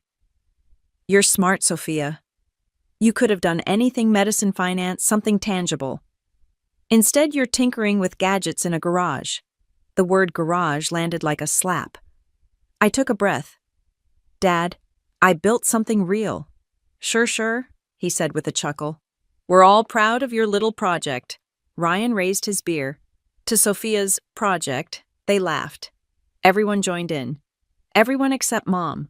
You're smart, Sophia. You could have done anything, medicine, finance, something tangible. Instead, you're tinkering with gadgets in a garage. The word garage landed like a slap. I took a breath. Dad, I built something real. Sure, he said with a chuckle. We're all proud of your little project. Ryan raised his beer. To Sophia's project, they laughed. Everyone joined in. Everyone except Mom.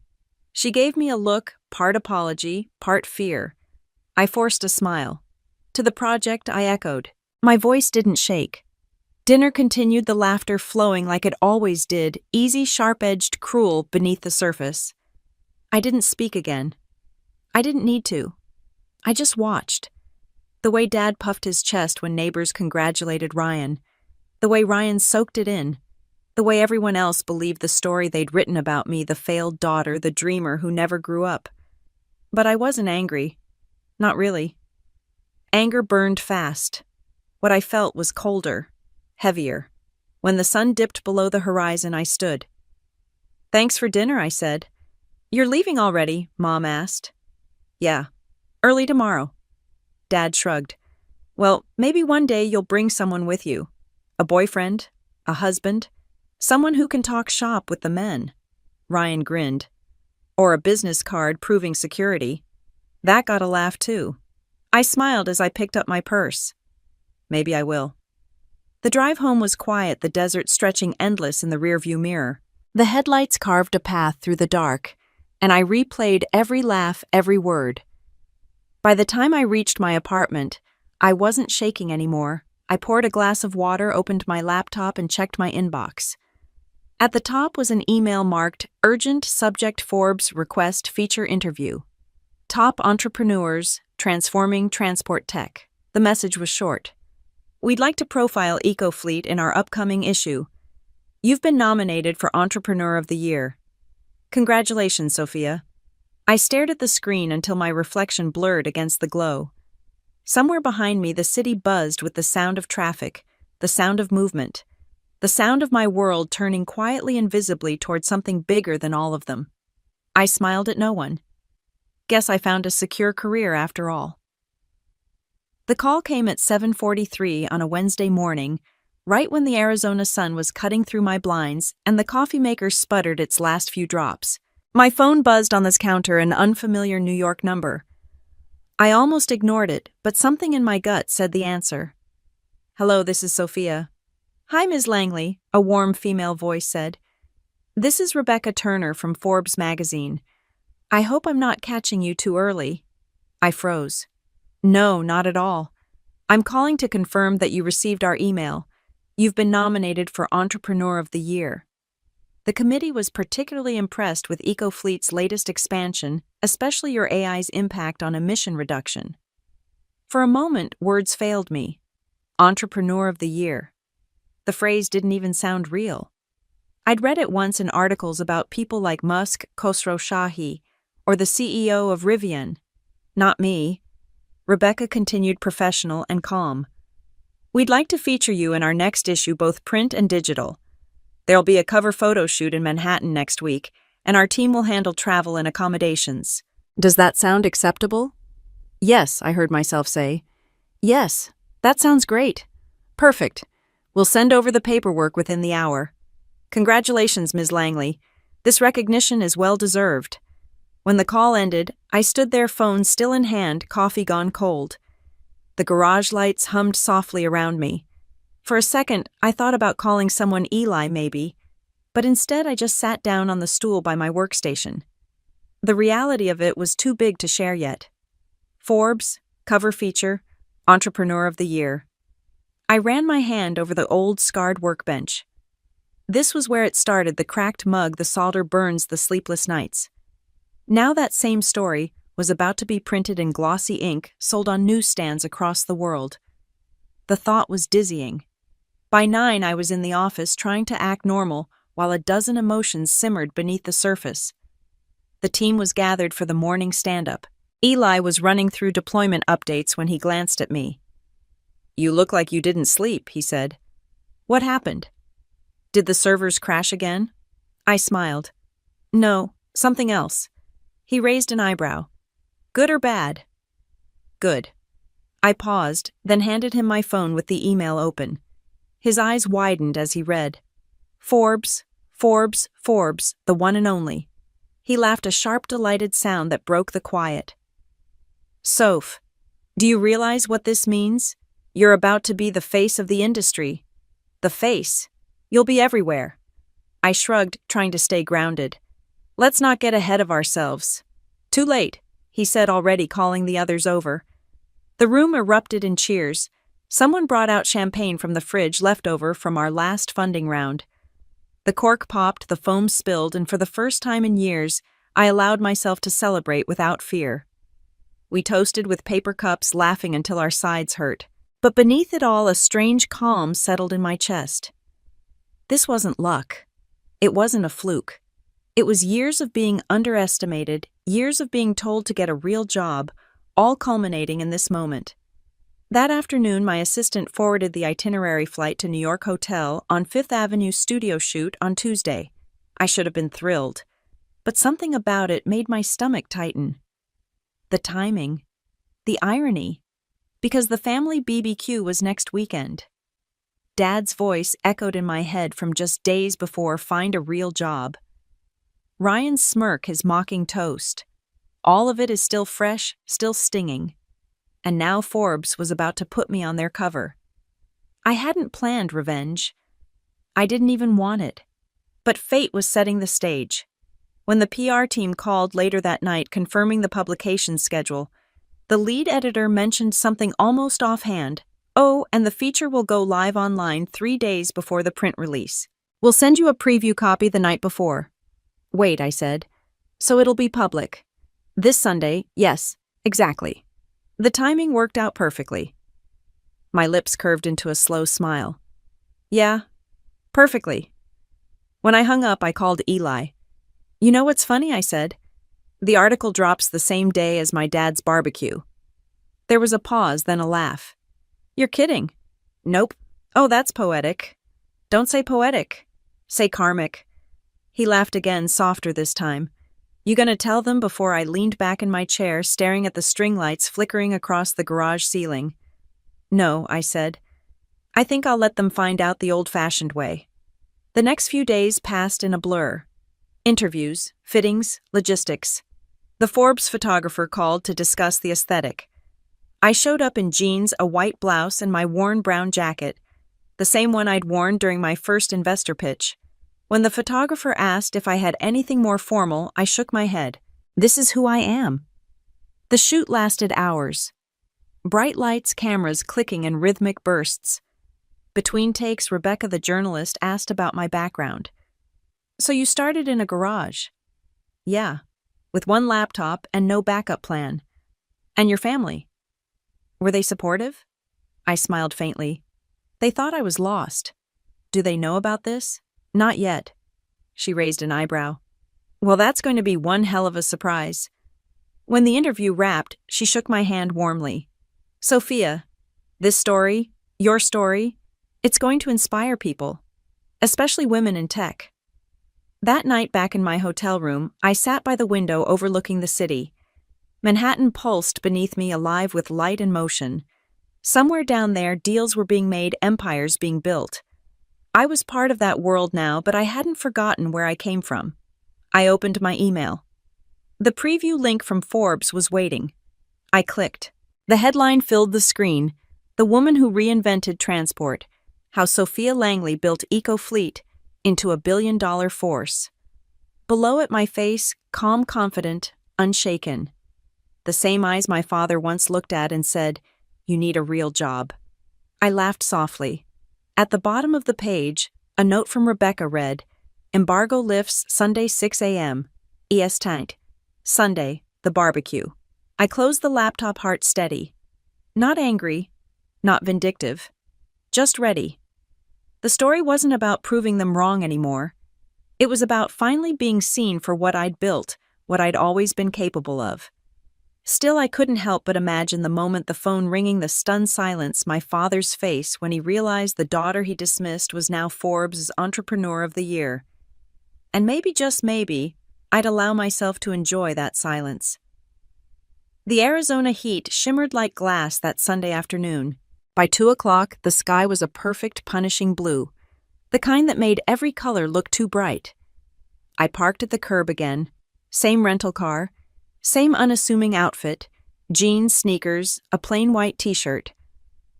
She gave me a look, part apology, part fear. I forced a smile. To the project, I echoed. My voice didn't shake. Dinner continued, the laughter flowing like it always did, easy, sharp-edged, cruel beneath the surface. I didn't speak again. I didn't need to. I just watched. The way Dad puffed his chest when neighbors congratulated Ryan. The way Ryan soaked it in. The way everyone else believed the story they'd written about me, the failed daughter, the dreamer who never grew up. But I wasn't angry. Not really. Anger burned fast. What I felt was colder, heavier. When the sun dipped below the horizon, I stood. Thanks for dinner, I said. You're leaving already? Mom asked. Yeah, early tomorrow. Dad shrugged. Well, maybe one day you'll bring someone with you. A boyfriend, a husband, someone who can talk shop with the men. Ryan grinned. Or a business card proving security. That got a laugh too. I smiled as I picked up my purse. Maybe I will. The drive home was quiet, the desert stretching endless in the rearview mirror. The headlights carved a path through the dark, and I replayed every laugh, every word. By the time I reached my apartment, I wasn't shaking anymore. I poured a glass of water, opened my laptop, and checked my inbox. At the top was an email marked Urgent Subject Forbes Request Feature Interview. Top Entrepreneurs Transforming Transport Tech. The message was short. We'd like to profile EcoFleet in our upcoming issue. You've been nominated for Entrepreneur of the Year. Congratulations, Sophia. I stared at the screen until my reflection blurred against the glow. Somewhere behind me, the city buzzed with the sound of traffic, the sound of movement, the sound of my world turning quietly and visibly toward something bigger than all of them. I smiled at no one. Guess I found a secure career after all. The call came at 7:43 on a Wednesday morning, right when the Arizona sun was cutting through my blinds and the coffee maker sputtered its last few drops. My phone buzzed on this counter, an unfamiliar New York number. I almost ignored it, but something in my gut said the answer. Hello, this is Sophia. Hi, Ms. Langley, a warm female voice said. This is Rebecca Turner from Forbes magazine. I hope I'm not catching you too early. I froze. No, not at all. I'm calling to confirm that you received our email. You've been nominated for Entrepreneur of the Year. The committee was particularly impressed with EcoFleet's latest expansion, especially your AI's impact on emission reduction. For a moment, words failed me. Entrepreneur of the Year. The phrase didn't even sound real. I'd read it once in articles about people like Musk, Khosrow Shahi, or the CEO of Rivian. Not me. Rebecca continued, professional and calm. We'd like to feature you in our next issue, both print and digital. There'll be a cover photo shoot in Manhattan next week, and our team will handle travel and accommodations. Does that sound acceptable? Yes, I heard myself say. Yes, that sounds great. Perfect. We'll send over the paperwork within the hour. Congratulations, Ms. Langley. This recognition is well-deserved. When the call ended, I stood there, phone still in hand, coffee gone cold. The garage lights hummed softly around me. For a second, I thought about calling someone Eli maybe, but instead I just sat down on the stool by my workstation. The reality of it was too big to share yet. Forbes, cover feature, Entrepreneur of the Year. I ran my hand over the old, scarred workbench. This was where it started, the cracked mug, the solder burns, the sleepless nights. Now that same story was about to be printed in glossy ink, sold on newsstands across the world. The thought was dizzying. By 9, I was in the office trying to act normal while a dozen emotions simmered beneath the surface. The team was gathered for the morning stand-up. Eli was running through deployment updates when he glanced at me. "You look like you didn't sleep," he said. "What happened? Did the servers crash again?" I smiled. "No, something else." He raised an eyebrow. "Good or bad?" "Good." I paused, then handed him my phone with the email open. His eyes widened as he read. Forbes, Forbes, Forbes, the one and only. He laughed a sharp, delighted sound that broke the quiet. "Soph, do you realize what this means? You're about to be the face of the industry." "The face? You'll be everywhere." I shrugged, trying to stay grounded. "Let's not get ahead of ourselves." "Too late," he said, already calling the others over. The room erupted in cheers. Someone brought out champagne from the fridge left over from our last funding round. The cork popped, the foam spilled, and for the first time in years, I allowed myself to celebrate without fear. We toasted with paper cups, laughing until our sides hurt. But beneath it all, a strange calm settled in my chest. This wasn't luck. It wasn't a fluke. It was years of being underestimated, years of being told to get a real job, all culminating in this moment. That afternoon, my assistant forwarded the itinerary flight to New York Hotel on Fifth Avenue studio shoot on Tuesday. I should have been thrilled, but something about it made my stomach tighten. The timing, the irony, because the family BBQ was next weekend. Dad's voice echoed in my head from just days before, "Find a real job." Ryan's smirk, his mocking toast. All of it is still fresh, still stinging. And now Forbes was about to put me on their cover. I hadn't planned revenge. I didn't even want it. But fate was setting the stage. When the PR team called later that night confirming the publication schedule, the lead editor mentioned something almost offhand. "Oh, and the feature will go live online 3 days before the print release. We'll send you a preview copy the night before." "Wait," I said. "So it'll be public?" "This Sunday, yes, exactly." The timing worked out perfectly. My lips curved into a slow smile. "Yeah, perfectly." When I hung up, I called Eli. "You know what's funny?" I said. "The article drops the same day as my dad's barbecue." There was a pause, then a laugh. "You're kidding." "Nope." "Oh, that's poetic." "Don't say poetic. Say karmic." He laughed again, softer this time. "You gonna tell them?" Before I leaned back in my chair, staring at the string lights flickering across the garage ceiling. "No," I said. "I think I'll let them find out the old-fashioned way." The next few days passed in a blur. Interviews, fittings, logistics. The Forbes photographer called to discuss the aesthetic. I showed up in jeans, a white blouse, and my worn brown jacket, the same one I'd worn during my first investor pitch. When the photographer asked if I had anything more formal, I shook my head. This is who I am. The shoot lasted hours. Bright lights, cameras clicking in rhythmic bursts. Between takes, Rebecca, the journalist, asked about my background. "So you started in a garage?" "Yeah, with one laptop and no backup plan." "And your family? Were they supportive?" I smiled faintly. "They thought I was lost." "Do they know about this?" "Not yet." She raised an eyebrow. "Well, that's going to be one hell of a surprise." When the interview wrapped, she shook my hand warmly. "Sophia, this story, your story, it's going to inspire people, especially women in tech." That night back in my hotel room, I sat by the window overlooking the city. Manhattan pulsed beneath me, alive with light and motion. Somewhere down there, deals were being made, empires being built. I was part of that world now, but I hadn't forgotten where I came from. I opened my email. The preview link from Forbes was waiting. I clicked. The headline filled the screen: "The Woman Who Reinvented Transport: How Sophia Langley Built EcoFleet into a Billion-Dollar Force." Below it, my face, calm, confident, unshaken. The same eyes my father once looked at and said, "You need a real job." I laughed softly. At the bottom of the page, a note from Rebecca read, "Embargo lifts Sunday 6 a.m. EST. Sunday, the barbecue." I closed the laptop, heart steady. Not angry, not vindictive, just ready. The story wasn't about proving them wrong anymore. It was about finally being seen for what I'd built, what I'd always been capable of. Still, I couldn't help but imagine the moment, the phone ringing, the stunned silence, my father's face when he realized the daughter he dismissed was now Forbes' Entrepreneur of the Year. And maybe, just maybe, I'd allow myself to enjoy that silence. The Arizona heat shimmered like glass that Sunday afternoon. By 2 o'clock, the sky was a perfect, punishing blue, the kind that made every color look too bright. I parked at the curb again, same rental car, same unassuming outfit, jeans, sneakers, a plain white t-shirt.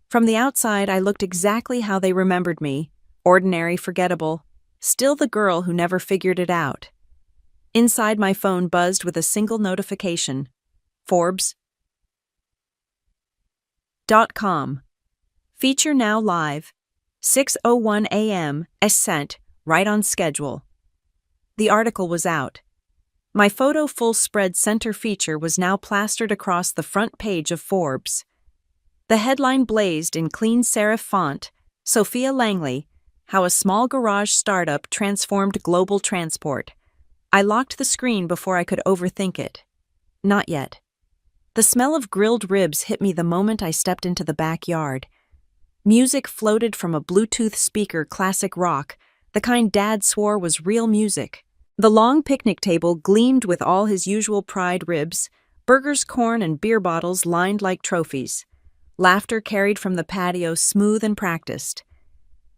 From the outside, I looked exactly how they remembered me: ordinary, forgettable, still the girl who never figured it out. Inside, my phone buzzed with a single notification: Forbes.com. Feature now live. 6:01 a.m. Sent, right on schedule. The article was out. My photo full-spread center feature was now plastered across the front page of Forbes. The headline blazed in clean serif font: "Sophia Langley, How a Small Garage Startup Transformed Global Transport." I locked the screen before I could overthink it. Not yet. The smell of grilled ribs hit me the moment I stepped into the backyard. Music floated from a Bluetooth speaker, classic rock, the kind Dad swore was real music. The long picnic table gleamed with all his usual pride: ribs, burgers, corn, and beer bottles lined like trophies. Laughter carried from the patio, smooth and practiced.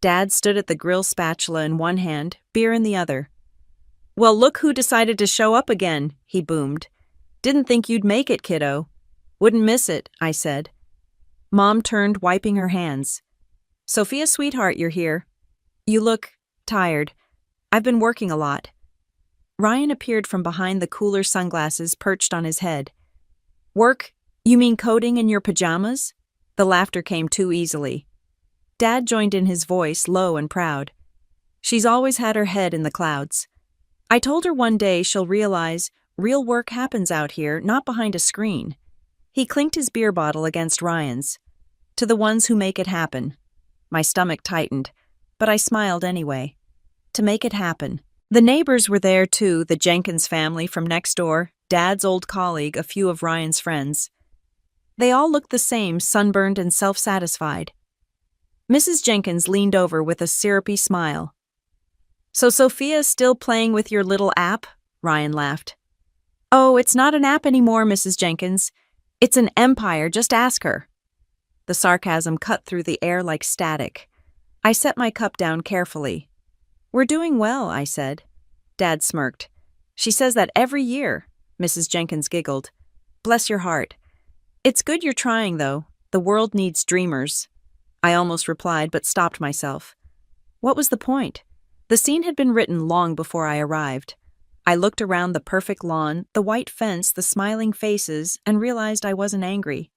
Dad stood at the grill, spatula in one hand, beer in the other. "Well, look who decided to show up again," he boomed. "Didn't think you'd make it, kiddo." "Wouldn't miss it," I said. Mom turned, wiping her hands. "Sophia, sweetheart, you're here. You look tired." "I've been working a lot." Ryan appeared from behind the cooler, sunglasses perched on his head. "Work? You mean coding in your pajamas?" The laughter came too easily. Dad joined in, his voice low and proud. "She's always had her head in the clouds. I told her one day she'll realize real work happens out here, not behind a screen." He clinked his beer bottle against Ryan's. "To the ones who make it happen." My stomach tightened, but I smiled anyway. To make it happen. The neighbors were there too, the Jenkins family from next door, Dad's old colleague, a few of Ryan's friends. They all looked the same, sunburned and self-satisfied. Mrs. Jenkins leaned over with a syrupy smile. "So Sophia's still playing with your little app?" Ryan laughed. "Oh, it's not an app anymore, Mrs. Jenkins. It's an empire, just ask her." The sarcasm cut through the air like static. I set my cup down carefully. "We're doing well," I said. Dad smirked. "She says that every year," Mrs. Jenkins giggled. "Bless your heart. It's good you're trying, though. The world needs dreamers." I almost replied, but stopped myself. What was the point? The scene had been written long before I arrived. I looked around the perfect lawn, the white fence, the smiling faces, and realized I wasn't angry.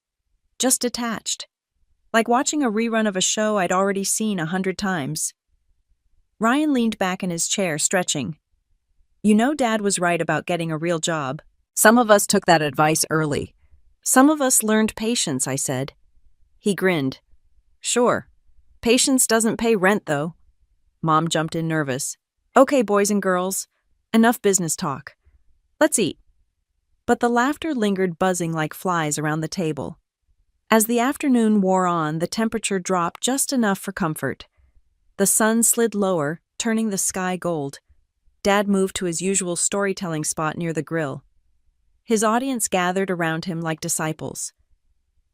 Just detached. Like watching a rerun of a show I'd already seen 100 times. Ryan leaned back in his chair, stretching. "You know, Dad was right about getting a real job. Some of us took that advice early. Some of us learned patience," I said. He grinned. "Sure. Patience doesn't pay rent, though." Mom jumped in, nervous. "Okay, boys and girls. Enough business talk. Let's eat." But the laughter lingered, buzzing like flies around the table. As the afternoon wore on, the temperature dropped just enough for comfort. The sun slid lower, turning the sky gold. Dad moved to his usual storytelling spot near the grill. His audience gathered around him like disciples.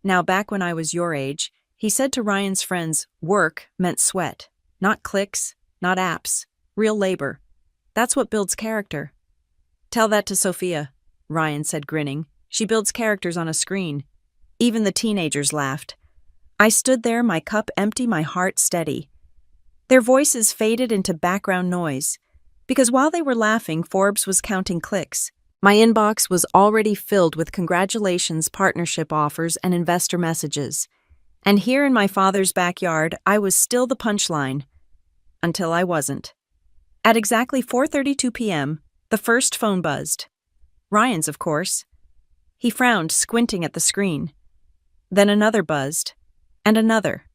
"Now, back when I was your age," he said to Ryan's friends, "work meant sweat. Not clicks, not apps, real labor. That's what builds character." "Tell that to Sophia," Ryan said, grinning. "She builds characters on a screen." Even the teenagers laughed. I stood there, my cup empty, my heart steady. Their voices faded into background noise, because while they were laughing, Forbes was counting clicks. My inbox was already filled with congratulations, partnership offers, and investor messages. And here in my father's backyard, I was still the punchline. Until I wasn't. At exactly 4:32 p.m., the first phone buzzed. Ryan's, of course. He frowned, squinting at the screen. Then another buzzed. And another.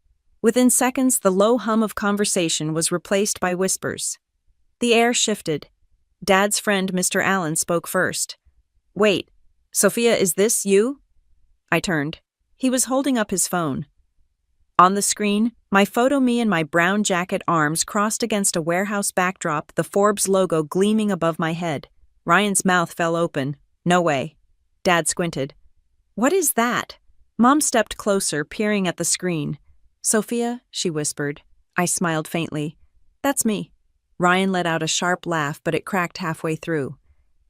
Within seconds, the low hum of conversation was replaced by whispers. The air shifted. Dad's friend, Mr. Allen, spoke first. "Wait, Sophia, is this you?" I turned. He was holding up his phone. On the screen, my photo, me in my brown jacket, arms crossed against a warehouse backdrop, the Forbes logo gleaming above my head. Ryan's mouth fell open. "No way." Dad squinted. "What is that?" Mom stepped closer, peering at the screen. "Sophia," she whispered. I smiled faintly. "That's me." Ryan let out a sharp laugh, but it cracked halfway through.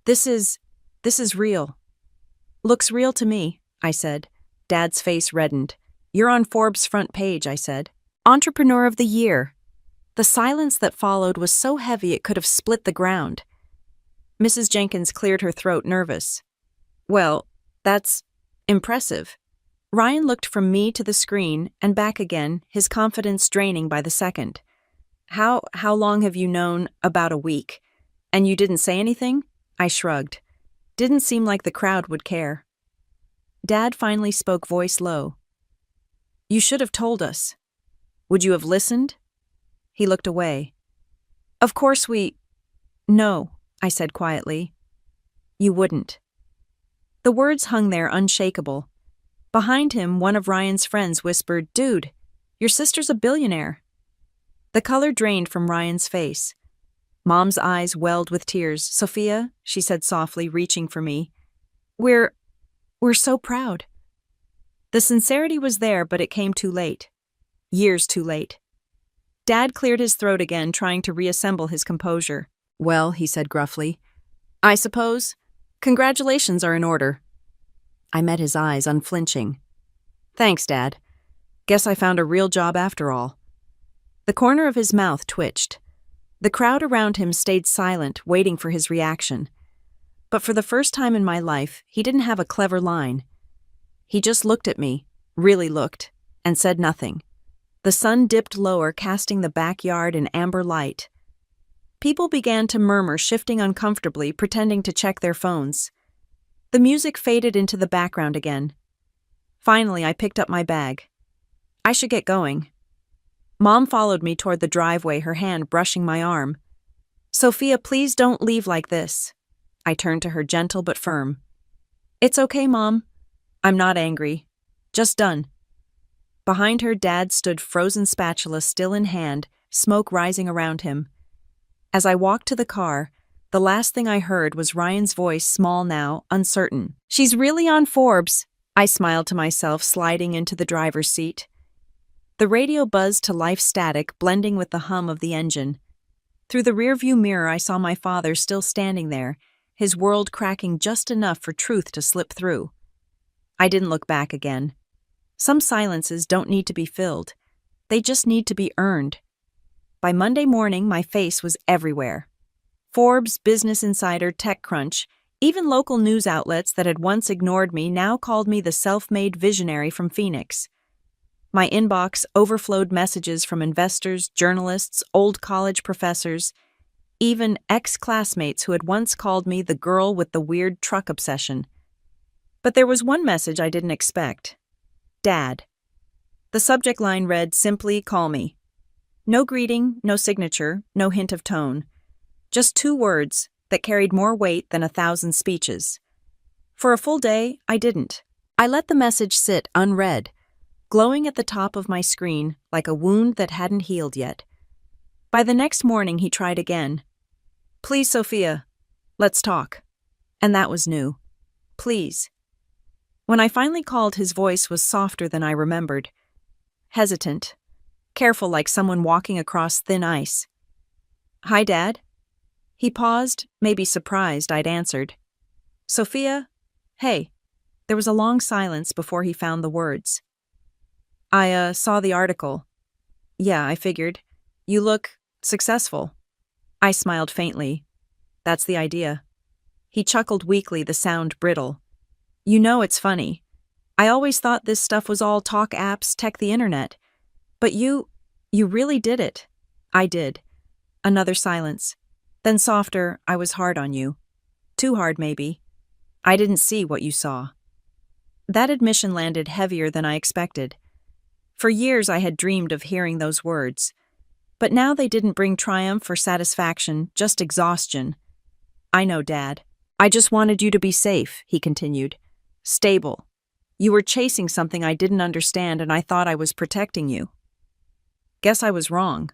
This is real." "Looks real to me," I said. Dad's face reddened. "You're on Forbes' front page," I said. "Entrepreneur of the Year." The silence that followed was so heavy it could have split the ground. Mrs. Jenkins cleared her throat, nervous. "Well, that's impressive." Ryan looked from me to the screen and back again, his confidence draining by the second. How long have you known?" "About a week." "And you didn't say anything?" I shrugged. Didn't seem like the crowd would care. Dad finally spoke, voice low. "You should have told us. Would you have listened?" He looked away. "Of course No," I said quietly. "You wouldn't." The words hung there unshakable. Behind him, one of Ryan's friends whispered, "Dude, your sister's a billionaire." The color drained from Ryan's face. Mom's eyes welled with tears. "Sophia," she said softly, reaching for me, We're so proud." The sincerity was there, but it came too late. Years too late. Dad cleared his throat again, trying to reassemble his composure. "Well," he said gruffly, "I suppose congratulations are in order." I met his eyes, unflinching. "Thanks, Dad. Guess I found a real job after all." The corner of his mouth twitched. The crowd around him stayed silent, waiting for his reaction. But for the first time in my life, he didn't have a clever line. He just looked at me, really looked, and said nothing. The sun dipped lower, casting the backyard in amber light. People began to murmur, shifting uncomfortably, pretending to check their phones. The music faded into the background again. Finally, I picked up my bag. I should get going. Mom followed me toward the driveway, her hand brushing my arm. "Sophia, please don't leave like this." I turned to her, gentle but firm. "It's okay, Mom. I'm not angry. Just done." Behind her, Dad stood, frozen spatula still in hand, smoke rising around him. As I walked to the car, the last thing I heard was Ryan's voice, small now, uncertain. "She's really on Forbes." I smiled to myself, sliding into the driver's seat. The radio buzzed to life, static, blending with the hum of the engine. Through the rearview mirror, I saw my father still standing there, his world cracking just enough for truth to slip through. I didn't look back again. Some silences don't need to be filled. They just need to be earned. By Monday morning, my face was everywhere. Forbes, Business Insider, TechCrunch, even local news outlets that had once ignored me now called me the self-made visionary from Phoenix. My inbox overflowed messages from investors, journalists, old college professors, even ex-classmates who had once called me the girl with the weird truck obsession. But there was one message I didn't expect. Dad. The subject line read simply, "Call me." No greeting, no signature, no hint of tone. Just 2 words that carried more weight than 1,000 speeches. For a full day, I didn't. I let the message sit unread, glowing at the top of my screen like a wound that hadn't healed yet. By the next morning, he tried again. "Please, Sophia, let's talk." And that was new. Please. When I finally called, his voice was softer than I remembered. Hesitant. Careful, like someone walking across thin ice. "Hi, Dad." He paused, maybe surprised I'd answered. "Sophia? Hey." There was a long silence before he found the words. I saw the article. Yeah, I figured. You look successful. I smiled faintly. That's the idea. He chuckled weakly, the sound brittle. You know it's funny. I always thought this stuff was all talk apps, tech the internet. But you really did it. I did. Another silence. Then softer, I was hard on you. Too hard, maybe. I didn't see what you saw. That admission landed heavier than I expected. For years I had dreamed of hearing those words. But now they didn't bring triumph or satisfaction, just exhaustion. I know, Dad. I just wanted you to be safe, he continued. Stable. You were chasing something I didn't understand and I thought I was protecting you. Guess I was wrong.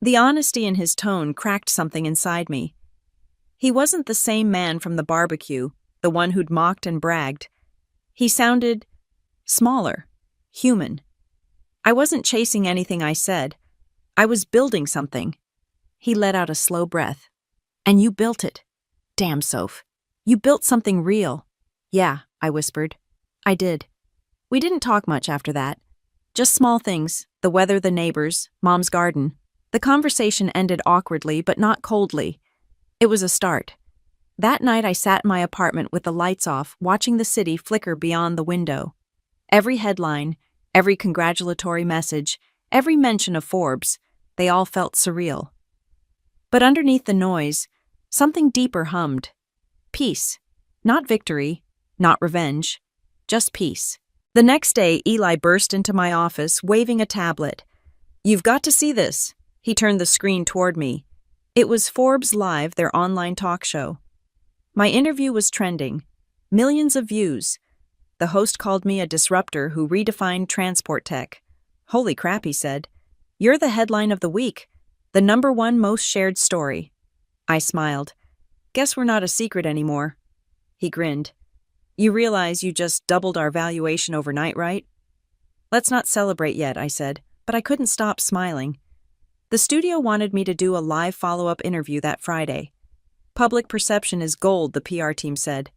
The honesty in his tone cracked something inside me. He wasn't the same man from the barbecue, the one who'd mocked and bragged. He sounded smaller, human. I wasn't chasing anything I said. I was building something. He let out a slow breath. And you built it. Damn, Soph. You built something real. Yeah, I whispered. I did. We didn't talk much after that. Just small things, the weather, the neighbors, Mom's garden. The conversation ended awkwardly, but not coldly. It was a start. That night I sat in my apartment with the lights off, watching the city flicker beyond the window. Every headline, every congratulatory message, every mention of Forbes, they all felt surreal. But underneath the noise, something deeper hummed. Peace. Not victory, not revenge, just peace. The next day, Eli burst into my office, waving a tablet. You've got to see this. He turned the screen toward me. It was Forbes Live, their online talk show. My interview was trending. Millions of views. The host called me a disruptor who redefined transport tech. Holy crap, he said. You're the headline of the week. The #1 most shared story. I smiled. Guess we're not a secret anymore. He grinned. You realize you just doubled our valuation overnight, right? Let's not celebrate yet, I said, but I couldn't stop smiling. The studio wanted me to do a live follow-up interview that Friday. Public perception is gold, the PR team said.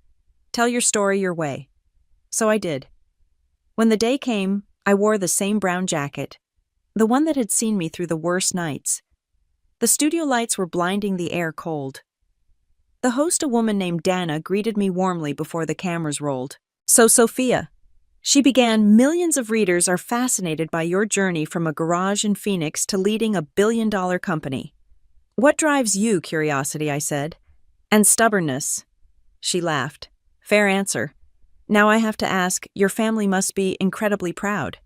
Tell your story your way. So I did. When the day came, I wore the same brown jacket, the one that had seen me through the worst nights. The studio lights were blinding, the air cold. The host, a woman named Dana, greeted me warmly before the cameras rolled. So, Sophia, she began, millions of readers are fascinated by your journey from a garage in Phoenix to leading $1 billion company. What drives you, curiosity, I said. And stubbornness. She laughed. Fair answer. Now I have to ask, your family must be incredibly proud.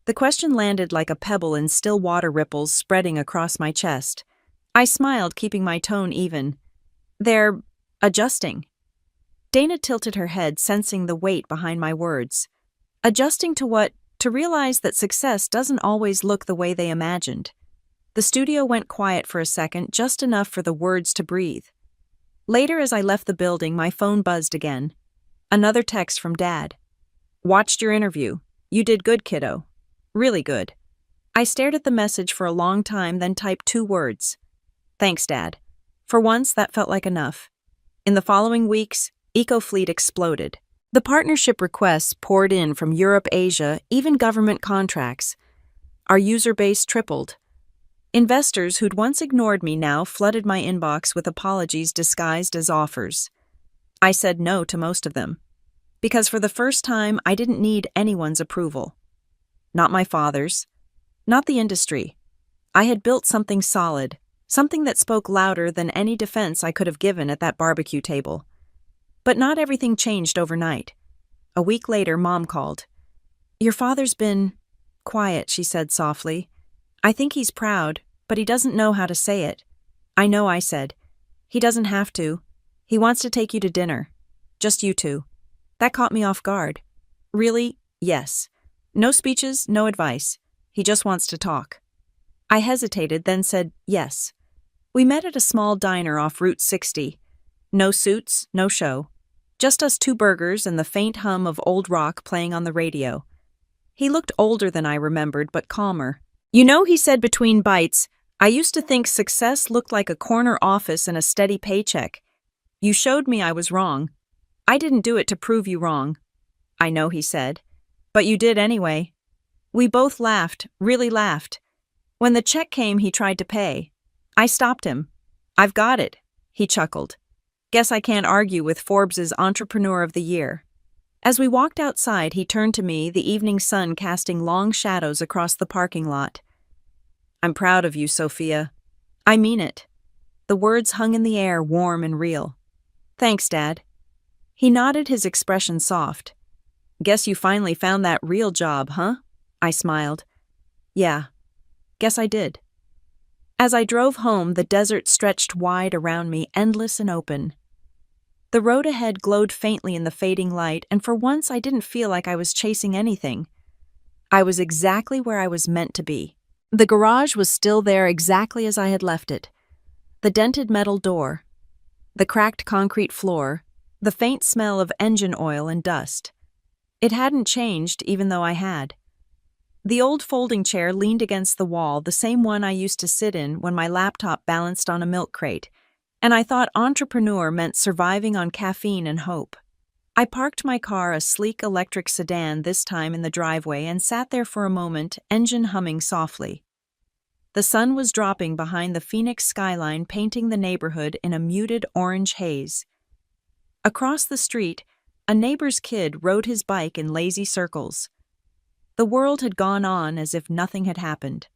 The question landed like a pebble in still water ripples spreading across my chest. I smiled, keeping my tone even. They're adjusting. Dana tilted her head, sensing the weight behind my words. Adjusting to what? To realize that success doesn't always look the way they imagined. The studio went quiet for a second, just enough for the words to breathe. Later, as I left the building, my phone buzzed again. Another text from Dad. Watched your interview. You did good, kiddo. Really good. I stared at the message for a long time, then typed 2 words. Thanks, Dad. For once, that felt like enough. In the following weeks, EcoFleet exploded. The partnership requests poured in from Europe, Asia, even government contracts. Our user base tripled. Investors who'd once ignored me now flooded my inbox with apologies disguised as offers. I said no to most of them. Because for the first time, I didn't need anyone's approval. Not my father's. Not the industry. I had built something solid. Something that spoke louder than any defense I could have given at that barbecue table. But not everything changed overnight. A week later, Mom called. Your father's been quiet, she said softly. I think he's proud, but he doesn't know how to say it. I know, I said. He doesn't have to. He wants to take you to dinner. Just you two. That caught me off guard. Really? Yes. No speeches, no advice. He just wants to talk. I hesitated, then said yes. We met at a small diner off Route 60. No suits, no show. Just us 2 burgers and the faint hum of old rock playing on the radio. He looked older than I remembered, but calmer. You know, he said between bites, I used to think success looked like a corner office and a steady paycheck. You showed me I was wrong. I didn't do it to prove you wrong. I know, he said. But you did anyway. We both laughed, really laughed. When the check came, he tried to pay. I stopped him. I've got it, he chuckled. Guess I can't argue with Forbes' Entrepreneur of the Year. As we walked outside, he turned to me, the evening sun casting long shadows across the parking lot. I'm proud of you, Sophia. I mean it. The words hung in the air, warm and real. Thanks, Dad. He nodded, his expression soft. Guess you finally found that real job, huh? I smiled. Yeah, guess I did. As I drove home, the desert stretched wide around me, endless and open. The road ahead glowed faintly in the fading light, and for once I didn't feel like I was chasing anything. I was exactly where I was meant to be. The garage was still there exactly as I had left it. The dented metal door, the cracked concrete floor, the faint smell of engine oil and dust. It hadn't changed, even though I had. The old folding chair leaned against the wall, the same one I used to sit in when my laptop balanced on a milk crate, and I thought entrepreneur meant surviving on caffeine and hope. I parked my car, a sleek electric sedan, this time in the driveway, and sat there for a moment, engine humming softly. The sun was dropping behind the Phoenix skyline, painting the neighborhood in a muted orange haze. Across the street, a neighbor's kid rode his bike in lazy circles. The world had gone on as if nothing had happened.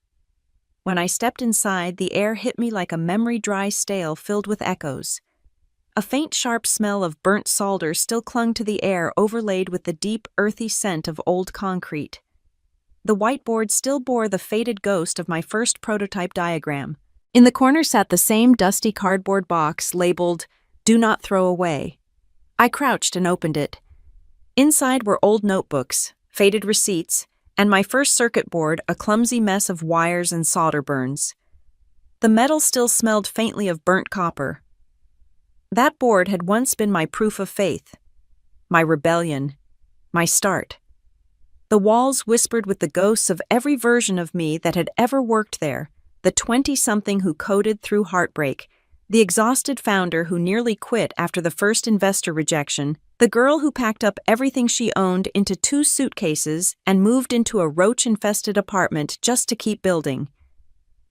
When I stepped inside, the air hit me like a memory-dry stale filled with echoes. A faint, sharp smell of burnt solder still clung to the air, overlaid with the deep, earthy scent of old concrete. The whiteboard still bore the faded ghost of my first prototype diagram. In the corner sat the same dusty cardboard box labeled, "Do not throw away." I crouched and opened it. Inside were old notebooks, faded receipts, and my first circuit board, a clumsy mess of wires and solder burns. The metal still smelled faintly of burnt copper. That board had once been my proof of faith, my rebellion, my start. The walls whispered with the ghosts of every version of me that had ever worked there, the 20-something who coded through heartbreak, the exhausted founder who nearly quit after the first investor rejection, the girl who packed up everything she owned into 2 suitcases and moved into a roach-infested apartment just to keep building.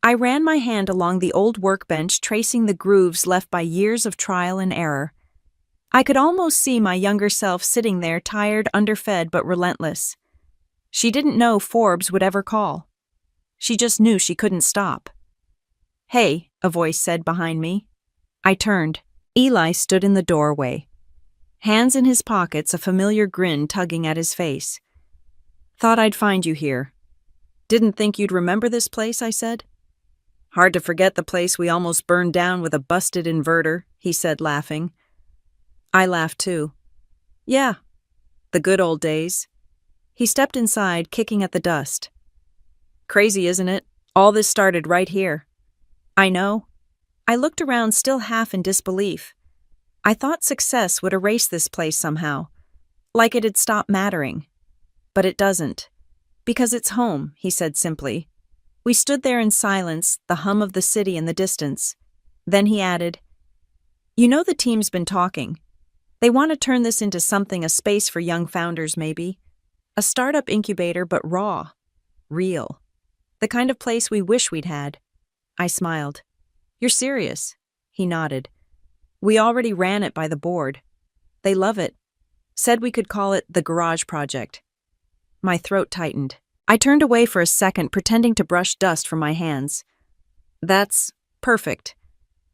I ran my hand along the old workbench, tracing the grooves left by years of trial and error. I could almost see my younger self sitting there, tired, underfed, but relentless. She didn't know Forbes would ever call. She just knew she couldn't stop. "Hey," a voice said behind me. I turned. Eli stood in the doorway. Hands in his pockets, a familiar grin tugging at his face. "Thought I'd find you here." "Didn't think you'd remember this place," I said. "Hard to forget the place we almost burned down with a busted inverter," he said, laughing. I laughed too. "Yeah, the good old days." He stepped inside, kicking at the dust. "Crazy, isn't it? All this started right here." "I know." I looked around, still half in disbelief. I thought success would erase this place somehow, like it had stopped mattering. But it doesn't. "Because it's home," he said simply. We stood there in silence, the hum of the city in the distance. Then he added, "You know the team's been talking. They want to turn this into something, a space for young founders maybe. A startup incubator, but raw. Real. The kind of place we wish we'd had." I smiled. "You're serious?" He nodded. "We already ran it by the board. They love it. Said we could call it the Garage Project." My throat tightened. I turned away for a second, pretending to brush dust from my hands. "That's perfect."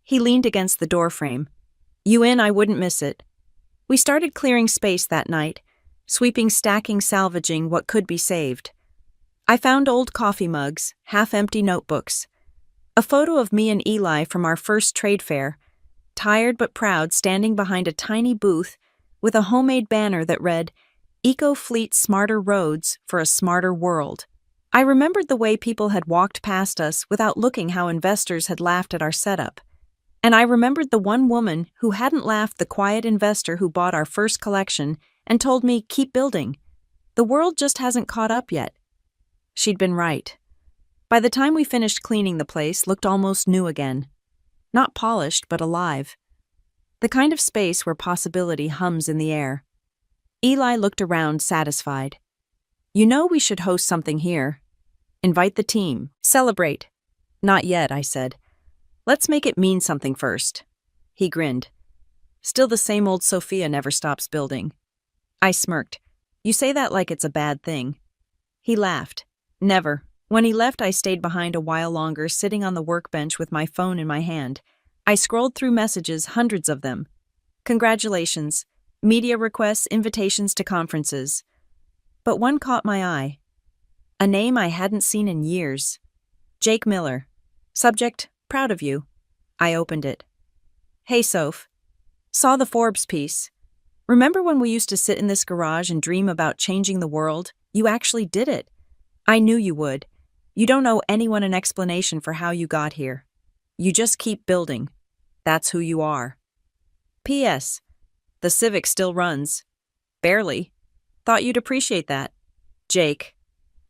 He leaned against the doorframe. "You in, I wouldn't miss it." We started clearing space that night, sweeping, stacking, salvaging what could be saved. I found old coffee mugs, half-empty notebooks, a photo of me and Eli from our first trade fair, tired but proud, standing behind a tiny booth with a homemade banner that read, "Eco-Fleet Smarter Roads for a Smarter World." I remembered the way people had walked past us without looking, how investors had laughed at our setup. And I remembered the one woman who hadn't laughed, the quiet investor who bought our first collection and told me, "Keep building. The world just hasn't caught up yet." She'd been right. By the time we finished cleaning, the place looked almost new again. Not polished, but alive. The kind of space where possibility hums in the air. Eli looked around, satisfied. You know we should host something here. Invite the team. Celebrate. Not yet, I said. Let's make it mean something first. He grinned. Still the same old Sophia never stops building. I smirked. You say that like it's a bad thing. He laughed. Never. When he left, I stayed behind a while longer, sitting on the workbench with my phone in my hand. I scrolled through messages, hundreds of them. Congratulations. Media requests, invitations to conferences. But one caught my eye. A name I hadn't seen in years. Jake Miller. Subject, proud of you. I opened it. Hey, Soph. Saw the Forbes piece. Remember when we used to sit in this garage and dream about changing the world? You actually did it. I knew you would. You don't owe anyone an explanation for how you got here. You just keep building. That's who you are. P.S. The Civic still runs. Barely. Thought you'd appreciate that. Jake.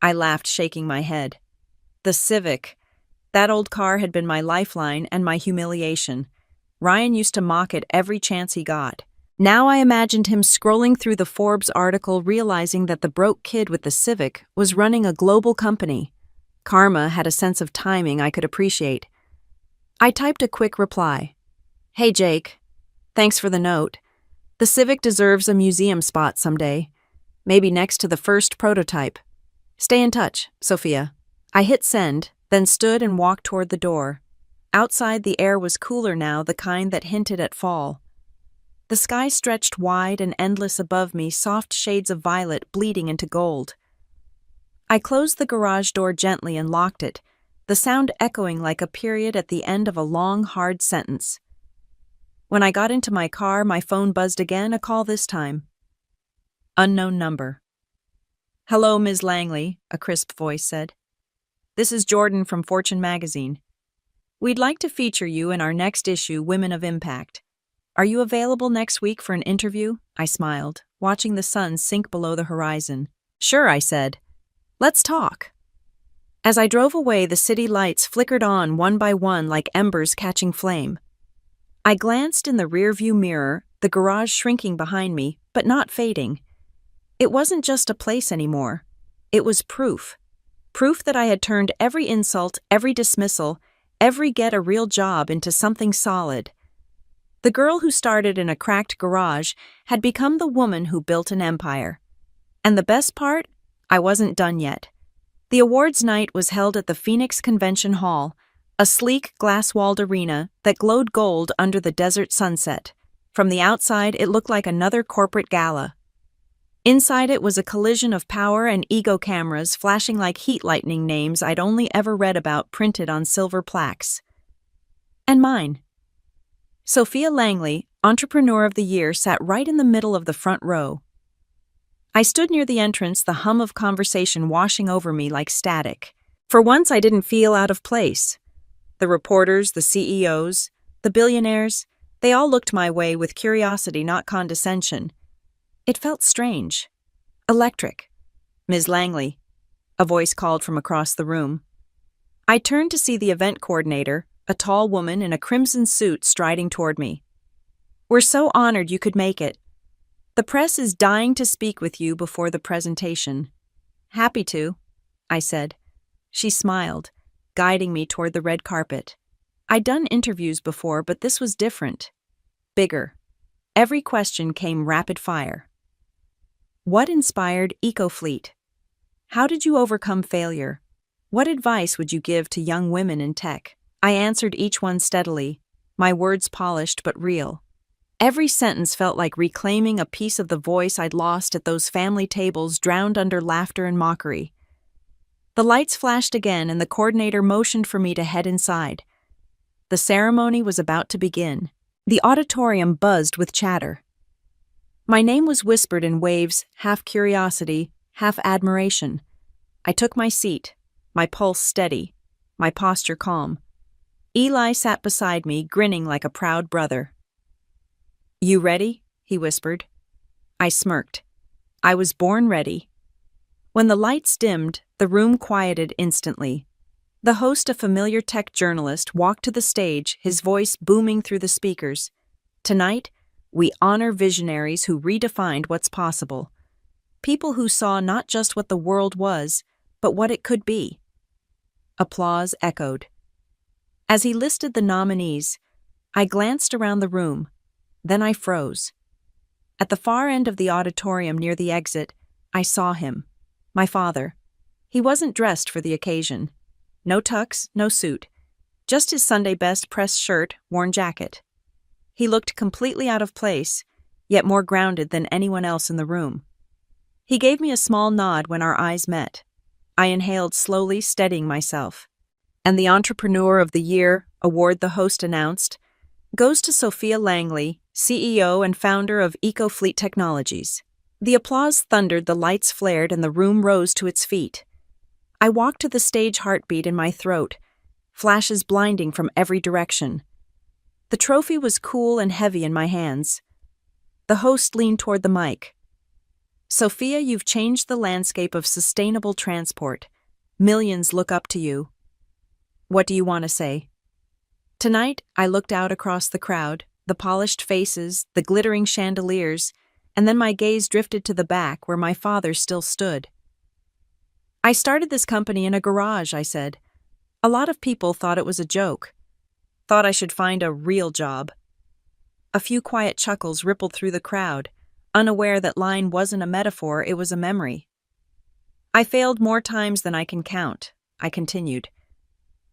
I laughed, shaking my head. The Civic. That old car had been my lifeline and my humiliation. Ryan used to mock it every chance he got. Now I imagined him scrolling through the Forbes article, realizing that the broke kid with the Civic was running a global company. Karma had a sense of timing I could appreciate. I typed a quick reply. Hey, Jake. Thanks for the note. The Civic deserves a museum spot someday. Maybe next to the first prototype. Stay in touch, Sophia. I hit send, then stood and walked toward the door. Outside, the air was cooler now, the kind that hinted at fall. The sky stretched wide and endless above me, soft shades of violet bleeding into gold. I closed the garage door gently and locked it, the sound echoing like a period at the end of a long, hard sentence. When I got into my car, my phone buzzed again, a call this time. Unknown number. Hello, Ms. Langley, a crisp voice said. This is Jordan from Fortune magazine. We'd like to feature you in our next issue, Women of Impact. Are you available next week for an interview? I smiled, watching the sun sink below the horizon. Sure, I said. Let's talk. As I drove away, the city lights flickered on one by one like embers catching flame. I glanced in the rearview mirror, the garage shrinking behind me, but not fading. It wasn't just a place anymore. It was proof. Proof that I had turned every insult, every dismissal, every get a real job into something solid. The girl who started in a cracked garage had become the woman who built an empire. And the best part? I wasn't done yet. The awards night was held at the Phoenix Convention Hall, a sleek, glass-walled arena that glowed gold under the desert sunset. From the outside, it looked like another corporate gala. Inside it was a collision of power and ego cameras flashing like heat lightning, names I'd only ever read about printed on silver plaques. And mine. Sophia Langley, Entrepreneur of the Year, sat right in the middle of the front row. I stood near the entrance, the hum of conversation washing over me like static. For once, I didn't feel out of place. The reporters, the CEOs, the billionaires, they all looked my way with curiosity, not condescension. It felt strange. Electric. Ms. Langley, a voice called from across the room. I turned to see the event coordinator, a tall woman in a crimson suit, striding toward me. We're so honored you could make it. The press is dying to speak with you before the presentation. Happy to, I said. She smiled, guiding me toward the red carpet. I'd done interviews before, but this was different. Bigger. Every question came rapid fire. What inspired EcoFleet? How did you overcome failure? What advice would you give to young women in tech? I answered each one steadily, my words polished but real. Every sentence felt like reclaiming a piece of the voice I'd lost at those family tables, drowned under laughter and mockery. The lights flashed again, and the coordinator motioned for me to head inside. The ceremony was about to begin. The auditorium buzzed with chatter. My name was whispered in waves, half curiosity, half admiration. I took my seat, my pulse steady, my posture calm. Eli sat beside me, grinning like a proud brother. You ready? He whispered. I smirked. I was born ready. When the lights dimmed, the room quieted instantly. The host, a familiar tech journalist, walked to the stage, his voice booming through the speakers. Tonight, we honor visionaries who redefined what's possible. People who saw not just what the world was, but what it could be. Applause echoed. As he listed the nominees, I glanced around the room. Then I froze. At the far end of the auditorium near the exit, I saw him. My father. He wasn't dressed for the occasion. No tux, no suit. Just his Sunday best pressed shirt, worn jacket. He looked completely out of place, yet more grounded than anyone else in the room. He gave me a small nod when our eyes met. I inhaled slowly, steadying myself. And the Entrepreneur of the Year award the host announced goes to Sophia Langley, CEO and founder of EcoFleet Technologies. The applause thundered, the lights flared, and the room rose to its feet. I walked to the stage, heartbeat in my throat, flashes blinding from every direction. The trophy was cool and heavy in my hands. The host leaned toward the mic. Sophia, you've changed the landscape of sustainable transport. Millions look up to you. What do you want to say? Tonight, I looked out across the crowd, the polished faces, the glittering chandeliers, and then my gaze drifted to the back where my father still stood. I started this company in a garage, I said. A lot of people thought it was a joke. Thought I should find a real job. A few quiet chuckles rippled through the crowd, unaware that line wasn't a metaphor, it was a memory. I failed more times than I can count, I continued.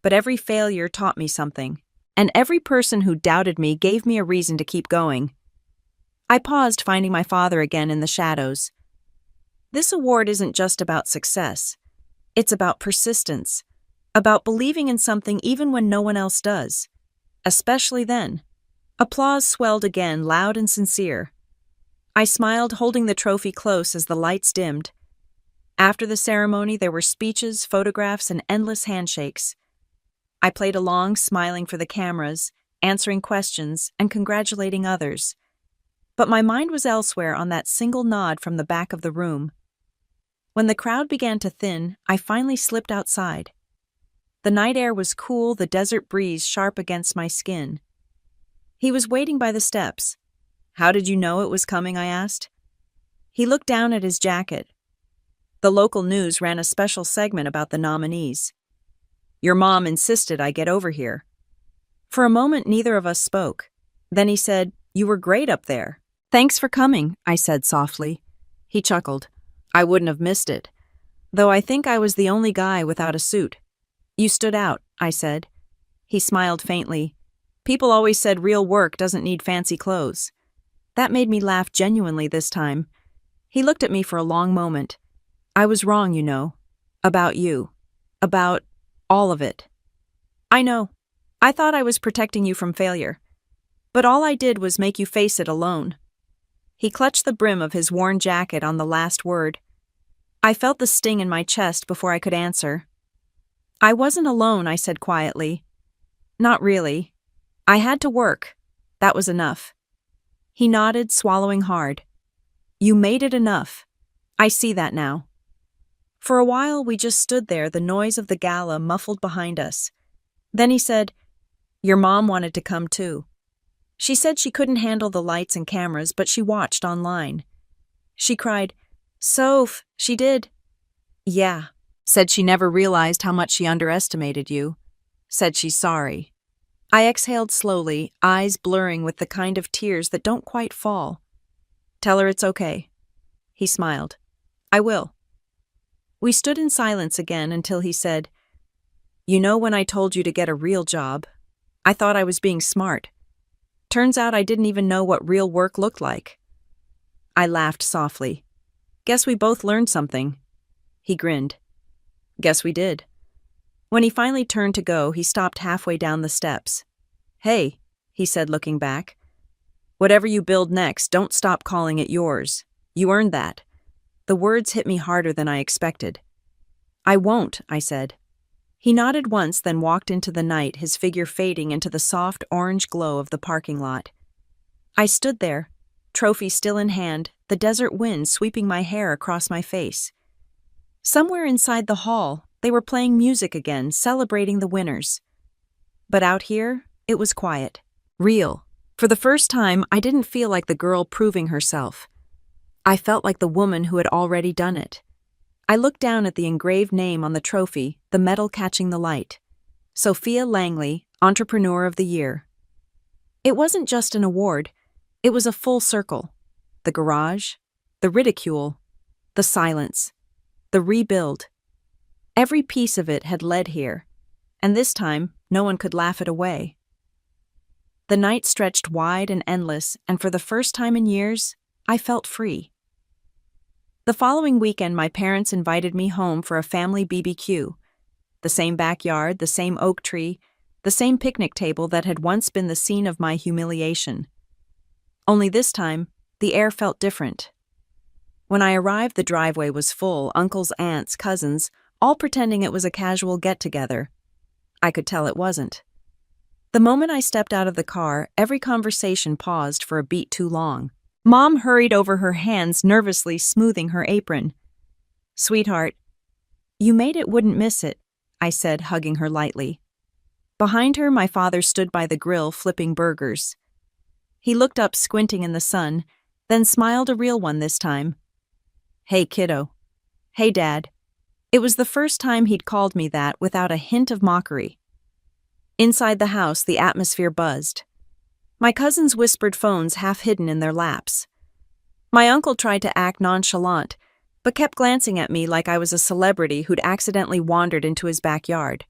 But every failure taught me something, and every person who doubted me gave me a reason to keep going. I paused, finding my father again in the shadows. This award isn't just about success. It's about persistence, about believing in something even when no one else does. Especially then. Applause swelled again, loud and sincere. I smiled, holding the trophy close as the lights dimmed. After the ceremony, there were speeches, photographs, and endless handshakes. I played along, smiling for the cameras, answering questions, and congratulating others. But my mind was elsewhere, on that single nod from the back of the room. When the crowd began to thin, I finally slipped outside. The night air was cool, the desert breeze sharp against my skin. He was waiting by the steps. How did you know it was coming, I asked. He looked down at his jacket. The local news ran a special segment about the nominees. Your mom insisted I get over here. For a moment, neither of us spoke. Then he said, You were great up there. Thanks for coming, I said softly. He chuckled. I wouldn't have missed it. Though I think I was the only guy without a suit. You stood out, I said. He smiled faintly. People always said real work doesn't need fancy clothes. That made me laugh genuinely this time. He looked at me for a long moment. I was wrong, you know. About you. About all of it. I know. I thought I was protecting you from failure. But all I did was make you face it alone. He clutched the brim of his worn jacket on the last word. I felt the sting in my chest before I could answer. I wasn't alone, I said quietly. Not really. I had to work. That was enough. He nodded, swallowing hard. You made it enough. I see that now. For a while, we just stood there, the noise of the gala muffled behind us. Then he said, Your mom wanted to come too. She said she couldn't handle the lights and cameras, but she watched online. She cried, Soph, she did. Yeah. Said she never realized how much she underestimated you. Said she's sorry. I exhaled slowly, eyes blurring with the kind of tears that don't quite fall. Tell her it's okay. He smiled. I will. We stood in silence again until he said, You know, when I told you to get a real job, I thought I was being smart. Turns out I didn't even know what real work looked like. I laughed softly. Guess we both learned something. He grinned. Guess we did. When he finally turned to go, he stopped halfway down the steps. Hey, he said, looking back. Whatever you build next, don't stop calling it yours. You earned that. The words hit me harder than I expected. I won't, I said. He nodded once, then walked into the night, his figure fading into the soft orange glow of the parking lot. I stood there, trophy still in hand, the desert wind sweeping my hair across my face. Somewhere inside the hall, they were playing music again, celebrating the winners. But out here, it was quiet, real. For the first time, I didn't feel like the girl proving herself. I felt like the woman who had already done it. I looked down at the engraved name on the trophy, the metal catching the light. Sophia Langley, Entrepreneur of the Year. It wasn't just an award, it was a full circle. The garage, the ridicule, the silence, the rebuild. Every piece of it had led here, and this time no one could laugh it away. The night stretched wide and endless, and for the first time in years, I felt free. The following weekend, my parents invited me home for a family BBQ. The same backyard, the same oak tree, the same picnic table that had once been the scene of my humiliation. Only this time, the air felt different. When I arrived, the driveway was full, uncles, aunts, cousins, all pretending it was a casual get-together. I could tell it wasn't. The moment I stepped out of the car, every conversation paused for a beat too long. Mom hurried over her hands, nervously smoothing her apron. "Sweetheart, you made it, wouldn't miss it," I said, hugging her lightly. Behind her, my father stood by the grill, flipping burgers. He looked up, squinting in the sun, then smiled, a real one this time. "Hey, kiddo." "Hey, Dad." It was the first time he'd called me that without a hint of mockery. Inside the house, the atmosphere buzzed. My cousins whispered, phones half hidden in their laps. My uncle tried to act nonchalant, but kept glancing at me like I was a celebrity who'd accidentally wandered into his backyard.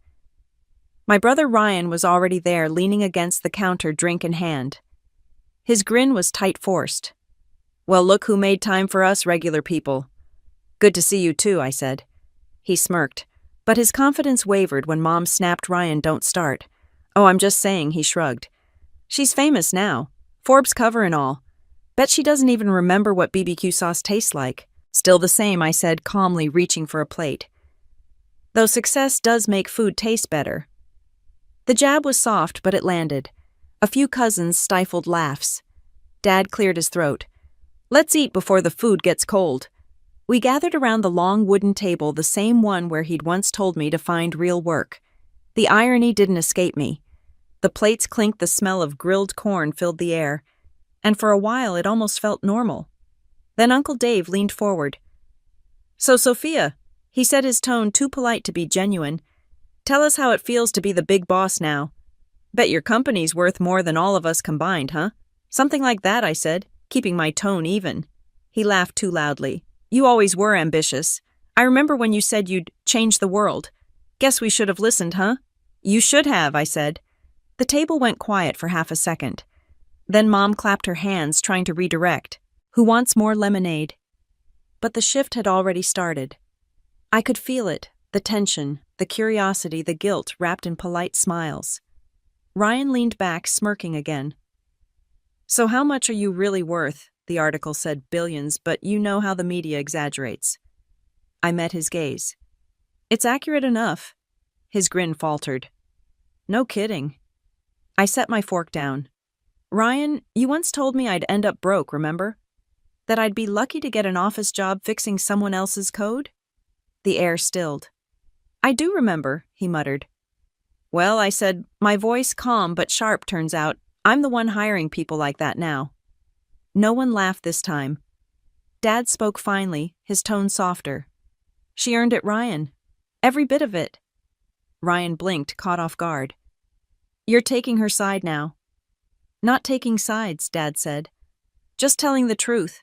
My brother Ryan was already there, leaning against the counter, drink in hand. His grin was tight-forced. "Well, look who made time for us regular people." "Good to see you too," I said. He smirked, but his confidence wavered when Mom snapped, "Ryan, don't start." "Oh, I'm just saying," he shrugged. "She's famous now. Forbes cover and all. Bet she doesn't even remember what BBQ sauce tastes like." "Still the same," I said, calmly reaching for a plate. Though success does make food taste better. The jab was soft, but it landed. A few cousins stifled laughs. Dad cleared his throat. "Let's eat before the food gets cold." We gathered around the long wooden table, the same one where he'd once told me to find real work. The irony didn't escape me. The plates clinked, the smell of grilled corn filled the air, and for a while it almost felt normal. Then Uncle Dave leaned forward. "So, Sophia," he said, his tone too polite to be genuine, "tell us how it feels to be the big boss now. Bet your company's worth more than all of us combined, huh?" "Something like that," I said, keeping my tone even. He laughed too loudly. "You always were ambitious. I remember when you said you'd change the world. Guess we should have listened, huh?" "You should have," I said. The table went quiet for half a second. Then Mom clapped her hands, trying to redirect. "Who wants more lemonade?" But the shift had already started. I could feel it, the tension, the curiosity, the guilt wrapped in polite smiles. Ryan leaned back, smirking again. "So how much are you really worth?" The article said billions, but you know how the media exaggerates. I met his gaze. "It's accurate enough." His grin faltered. "No kidding." I set my fork down. "Ryan, you once told me I'd end up broke, remember? That I'd be lucky to get an office job fixing someone else's code?" The air stilled. "I do remember," he muttered. "Well," I said, my voice calm but sharp, "turns out I'm the one hiring people like that now." No one laughed this time. Dad spoke finally, his tone softer. "She earned it, Ryan. Every bit of it." Ryan blinked, caught off guard. "You're taking her side now." "Not taking sides," Dad said. "Just telling the truth."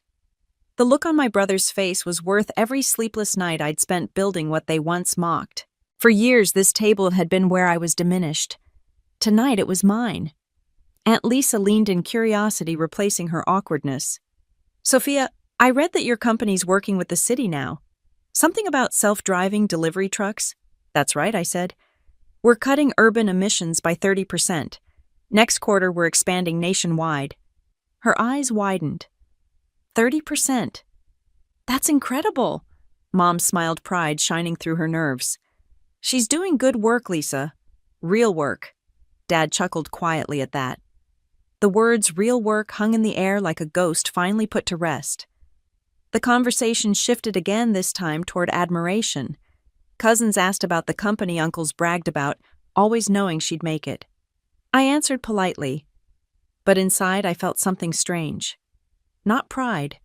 The look on my brother's face was worth every sleepless night I'd spent building what they once mocked. For years, this table had been where I was diminished. Tonight, it was mine. Aunt Lisa leaned in curiosity, replacing her awkwardness. "Sophia, I read that your company's working with the city now. Something about self-driving delivery trucks?" "That's right," I said. "We're cutting urban emissions by 30%. Next quarter, we're expanding nationwide." Her eyes widened. 30%. That's incredible. Mom smiled, pride shining through her nerves. "She's doing good work, Lisa. Real work." Dad chuckled quietly at that. The words real work hung in the air like a ghost finally put to rest. The conversation shifted again, this time toward admiration. Cousins asked about the company uncles bragged about, always knowing she'd make it. I answered politely. But inside I felt something strange. Not pride,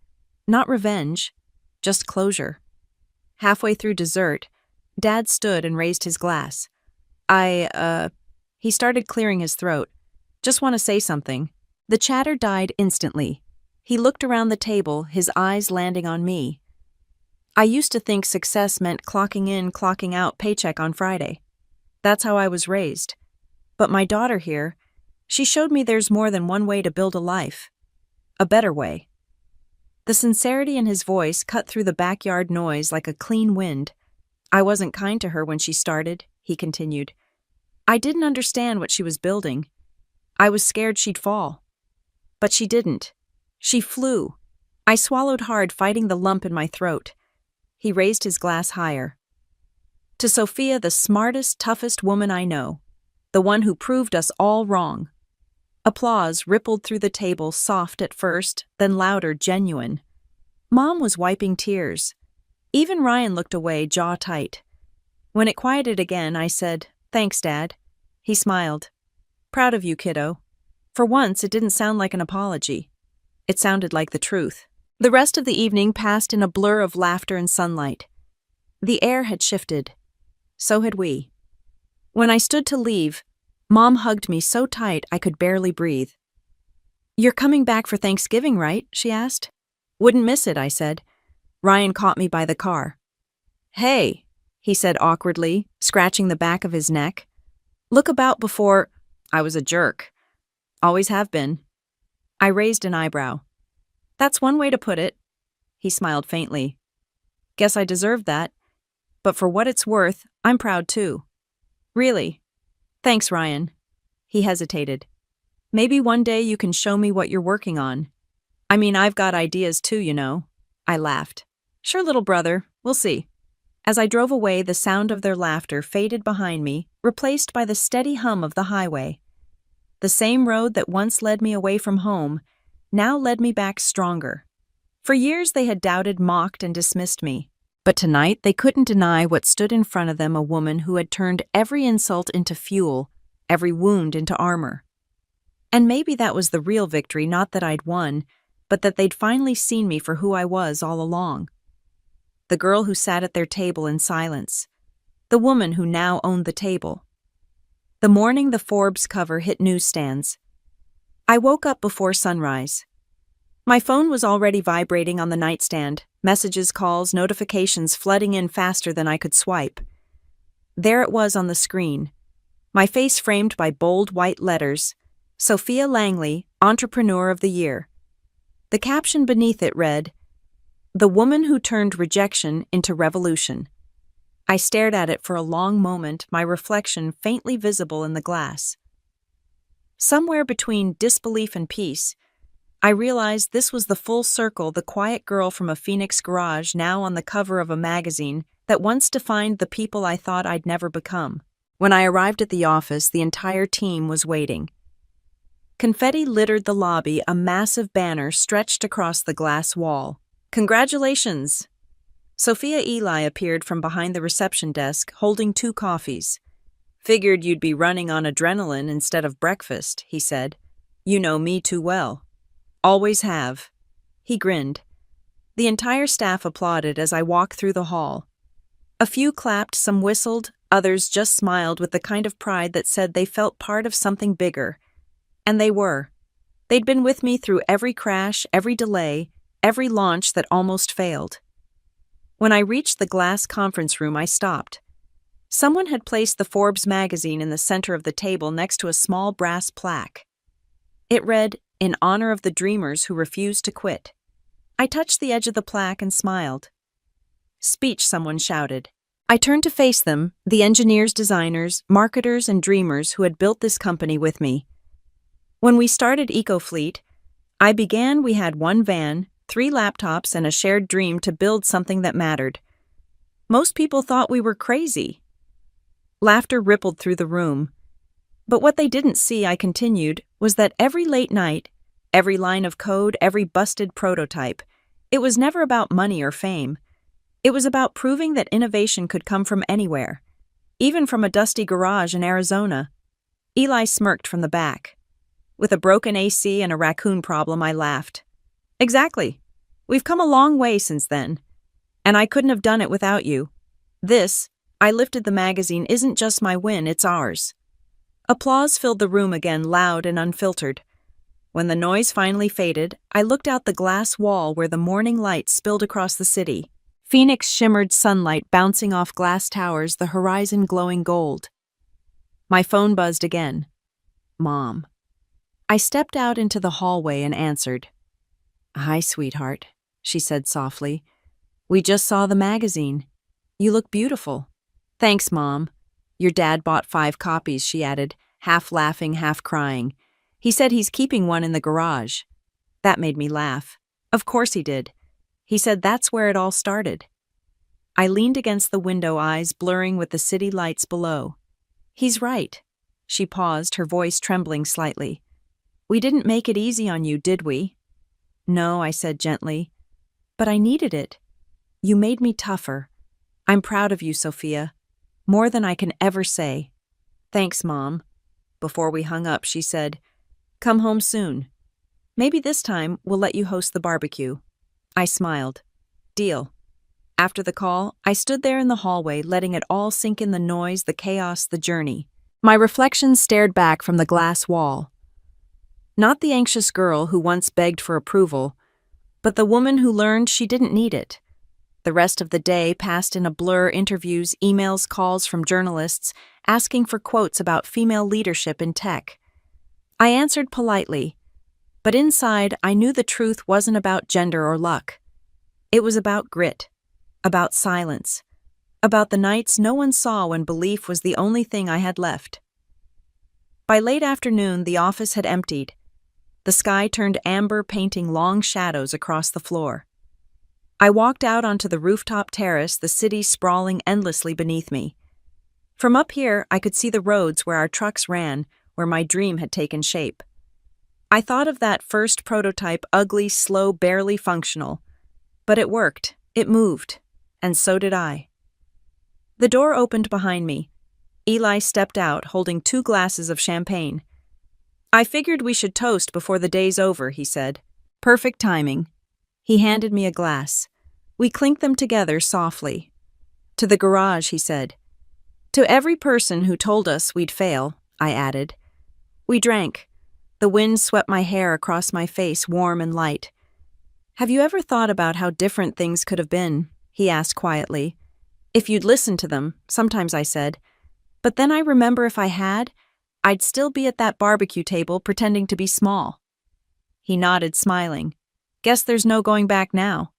not revenge, just closure. Halfway through dessert, Dad stood and raised his glass. He started clearing his throat. Just want to say something. The chatter died instantly. He looked around the table, his eyes landing on me. I used to think success meant clocking in, clocking out, paycheck on Friday. That's how I was raised. But my daughter here, she showed me there's more than one way to build a life. A better way. The sincerity in his voice cut through the backyard noise like a clean wind. I wasn't kind to her when she started, he continued. I didn't understand what she was building. I was scared she'd fall. But she didn't. She flew. I swallowed hard, fighting the lump in my throat. He raised his glass higher. To Sophia, the smartest, toughest woman I know. The one who proved us all wrong. Applause rippled through the table, soft at first, then louder, genuine. Mom was wiping tears. Even Ryan looked away, jaw tight. When it quieted again, I said, "Thanks, Dad." He smiled. "Proud of you, kiddo." For once, it didn't sound like an apology. It sounded like the truth. The rest of the evening passed in a blur of laughter and sunlight. The air had shifted. So had we. When I stood to leave, Mom hugged me so tight I could barely breathe. "You're coming back for Thanksgiving, right?" she asked. "Wouldn't miss it," I said. Ryan caught me by the car. "Hey," he said awkwardly, scratching the back of his neck. "Look about before—" I was a jerk. Always have been. I raised an eyebrow. "That's one way to put it." He smiled faintly. "Guess I deserved that. But for what it's worth, I'm proud too. Really. Thanks, Ryan." He hesitated. "Maybe one day you can show me what you're working on. I mean, I've got ideas too, you know." I laughed. "Sure, little brother. We'll see." As I drove away, the sound of their laughter faded behind me, replaced by the steady hum of the highway. The same road that once led me away from home now led me back stronger. For years they had doubted, mocked, and dismissed me. But tonight they couldn't deny what stood in front of them, a woman who had turned every insult into fuel, every wound into armor. And maybe that was the real victory, not that I'd won, but that they'd finally seen me for who I was all along. The girl who sat at their table in silence. The woman who now owned the table. The morning the Forbes cover hit newsstands. I woke up before sunrise. My phone was already vibrating on the nightstand, messages, calls, notifications flooding in faster than I could swipe. There it was on the screen, my face framed by bold white letters, Sophia Langley, Entrepreneur of the Year. The caption beneath it read, "The woman who turned rejection into revolution." I stared at it for a long moment, my reflection faintly visible in the glass. Somewhere between disbelief and peace, I realized this was the full circle, the quiet girl from a Phoenix garage now on the cover of a magazine that once defined the people I thought I'd never become. When I arrived at the office, the entire team was waiting. Confetti littered the lobby, a massive banner stretched across the glass wall. "Congratulations!" Sophia Eli appeared from behind the reception desk, holding 2 coffees. "Figured you'd be running on adrenaline instead of breakfast," he said. "You know me too well." "Always have." He grinned. The entire staff applauded as I walked through the hall. A few clapped, some whistled, others just smiled with the kind of pride that said they felt part of something bigger. And they were. They'd been with me through every crash, every delay, every launch that almost failed. When I reached the glass conference room, I stopped. Someone had placed the Forbes magazine in the center of the table next to a small brass plaque. It read, "In honor of the dreamers who refuse to quit." I touched the edge of the plaque and smiled. "Speech," someone shouted. I turned to face them, the engineers, designers, marketers, and dreamers who had built this company with me. When we started EcoFleet, we had 1 van, 3 laptops, and a shared dream to build something that mattered. Most people thought we were crazy. Laughter rippled through the room. But what they didn't see, I continued, was that every late night, every line of code, every busted prototype, it was never about money or fame. It was about proving that innovation could come from anywhere, even from a dusty garage in Arizona. Eli smirked from the back. With a broken AC and a raccoon problem, I laughed. Exactly. We've come a long way since then. And I couldn't have done it without you. This, I lifted the magazine, isn't just my win, it's ours. Applause filled the room again, loud and unfiltered. When the noise finally faded, I looked out the glass wall where the morning light spilled across the city. Phoenix shimmered sunlight bouncing off glass towers, the horizon glowing gold. My phone buzzed again. Mom. I stepped out into the hallway and answered. Hi, sweetheart, she said softly. We just saw the magazine. You look beautiful. Thanks, Mom. Your dad bought 5 copies, she added, half laughing, half crying. He said he's keeping one in the garage. That made me laugh. Of course he did. He said that's where it all started. I leaned against the window, eyes blurring with the city lights below. He's right. She paused, her voice trembling slightly. We didn't make it easy on you, did we? No, I said gently. But I needed it. You made me tougher. I'm proud of you, Sophia. More than I can ever say. Thanks, Mom. Before we hung up, she said, Come home soon. Maybe this time we'll let you host the barbecue. I smiled. Deal. After the call, I stood there in the hallway, letting it all sink in, the noise, the chaos, the journey. My reflection stared back from the glass wall. Not the anxious girl who once begged for approval, but the woman who learned she didn't need it. The rest of the day passed in a blur, interviews, emails, calls from journalists asking for quotes about female leadership in tech. I answered politely, but inside I knew the truth wasn't about gender or luck. It was about grit, about silence, about the nights no one saw when belief was the only thing I had left. By late afternoon, the office had emptied. The sky turned amber, painting long shadows across the floor. I walked out onto the rooftop terrace, the city sprawling endlessly beneath me. From up here, I could see the roads where our trucks ran, where my dream had taken shape. I thought of that first prototype, ugly, slow, barely functional. But it worked, it moved, and so did I. The door opened behind me. Eli stepped out, holding 2 glasses of champagne. I figured we should toast before the day's over, he said. Perfect timing. He handed me a glass. We clinked them together softly. To the garage, he said. To every person who told us we'd fail, I added. We drank. The wind swept my hair across my face, warm and light. Have you ever thought about how different things could have been? He asked quietly. If you'd listened to them, sometimes I said. But then I remember if I had, I'd still be at that barbecue table pretending to be small. He nodded, smiling. Guess there's no going back now.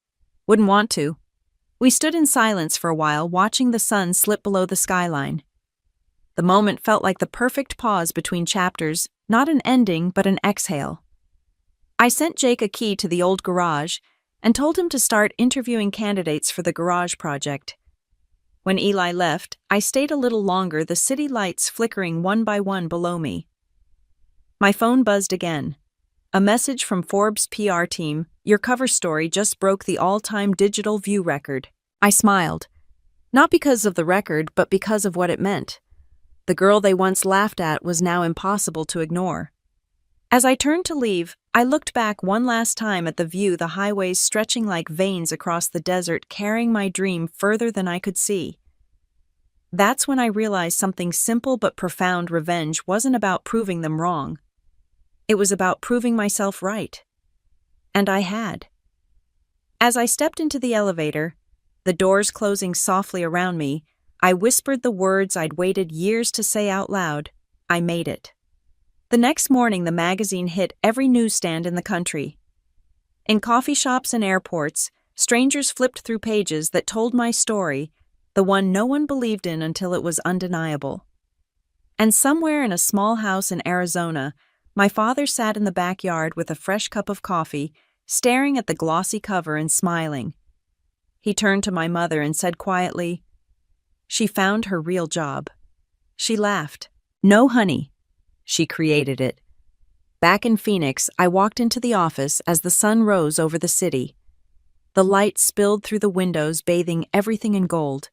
Wouldn't want to. We stood in silence for a while, watching the sun slip below the skyline. The moment felt like the perfect pause between chapters, not an ending, but an exhale. I sent Jake a key to the old garage and told him to start interviewing candidates for the garage project. When Eli left, I stayed a little longer, the city lights flickering one by one below me. My phone buzzed again. A message from Forbes' PR team. Your cover story just broke the all-time digital view record. I smiled. Not because of the record, but because of what it meant. The girl they once laughed at was now impossible to ignore. As I turned to leave, I looked back one last time at the view, the highways stretching like veins across the desert, carrying my dream further than I could see. That's when I realized something simple but profound. Revenge wasn't about proving them wrong. It was about proving myself right. And I had. As I stepped into the elevator, the doors closing softly around me, I whispered the words I'd waited years to say out loud. I made it. The next morning, the magazine hit every newsstand in the country. In coffee shops and airports, strangers flipped through pages that told my story, the one no one believed in until it was undeniable. And somewhere in a small house in Arizona, my father sat in the backyard with a fresh cup of coffee, staring at the glossy cover and smiling. He turned to my mother and said quietly, "She found her real job." She laughed. "No, honey. She created it." Back in Phoenix, I walked into the office as the sun rose over the city. The light spilled through the windows, bathing everything in gold.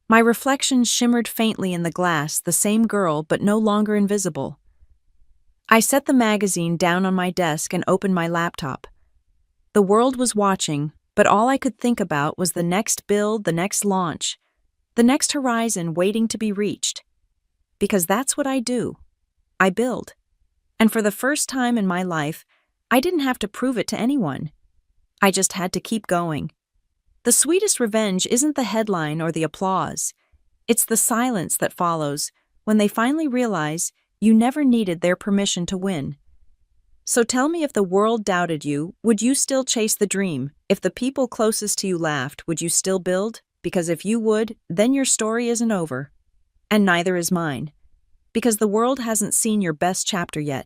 My reflection shimmered faintly in the glass, the same girl, but no longer invisible. I set the magazine down on my desk and opened my laptop. The world was watching, but all I could think about was the next build, the next launch, the next horizon waiting to be reached. Because that's what I do. I build. And for the first time in my life, I didn't have to prove it to anyone. I just had to keep going. The sweetest revenge isn't the headline or the applause. It's the silence that follows when they finally realize you never needed their permission to win. So tell me, if the world doubted you, would you still chase the dream? If the people closest to you laughed, would you still build? Because if you would, then your story isn't over. And neither is mine. Because the world hasn't seen your best chapter yet.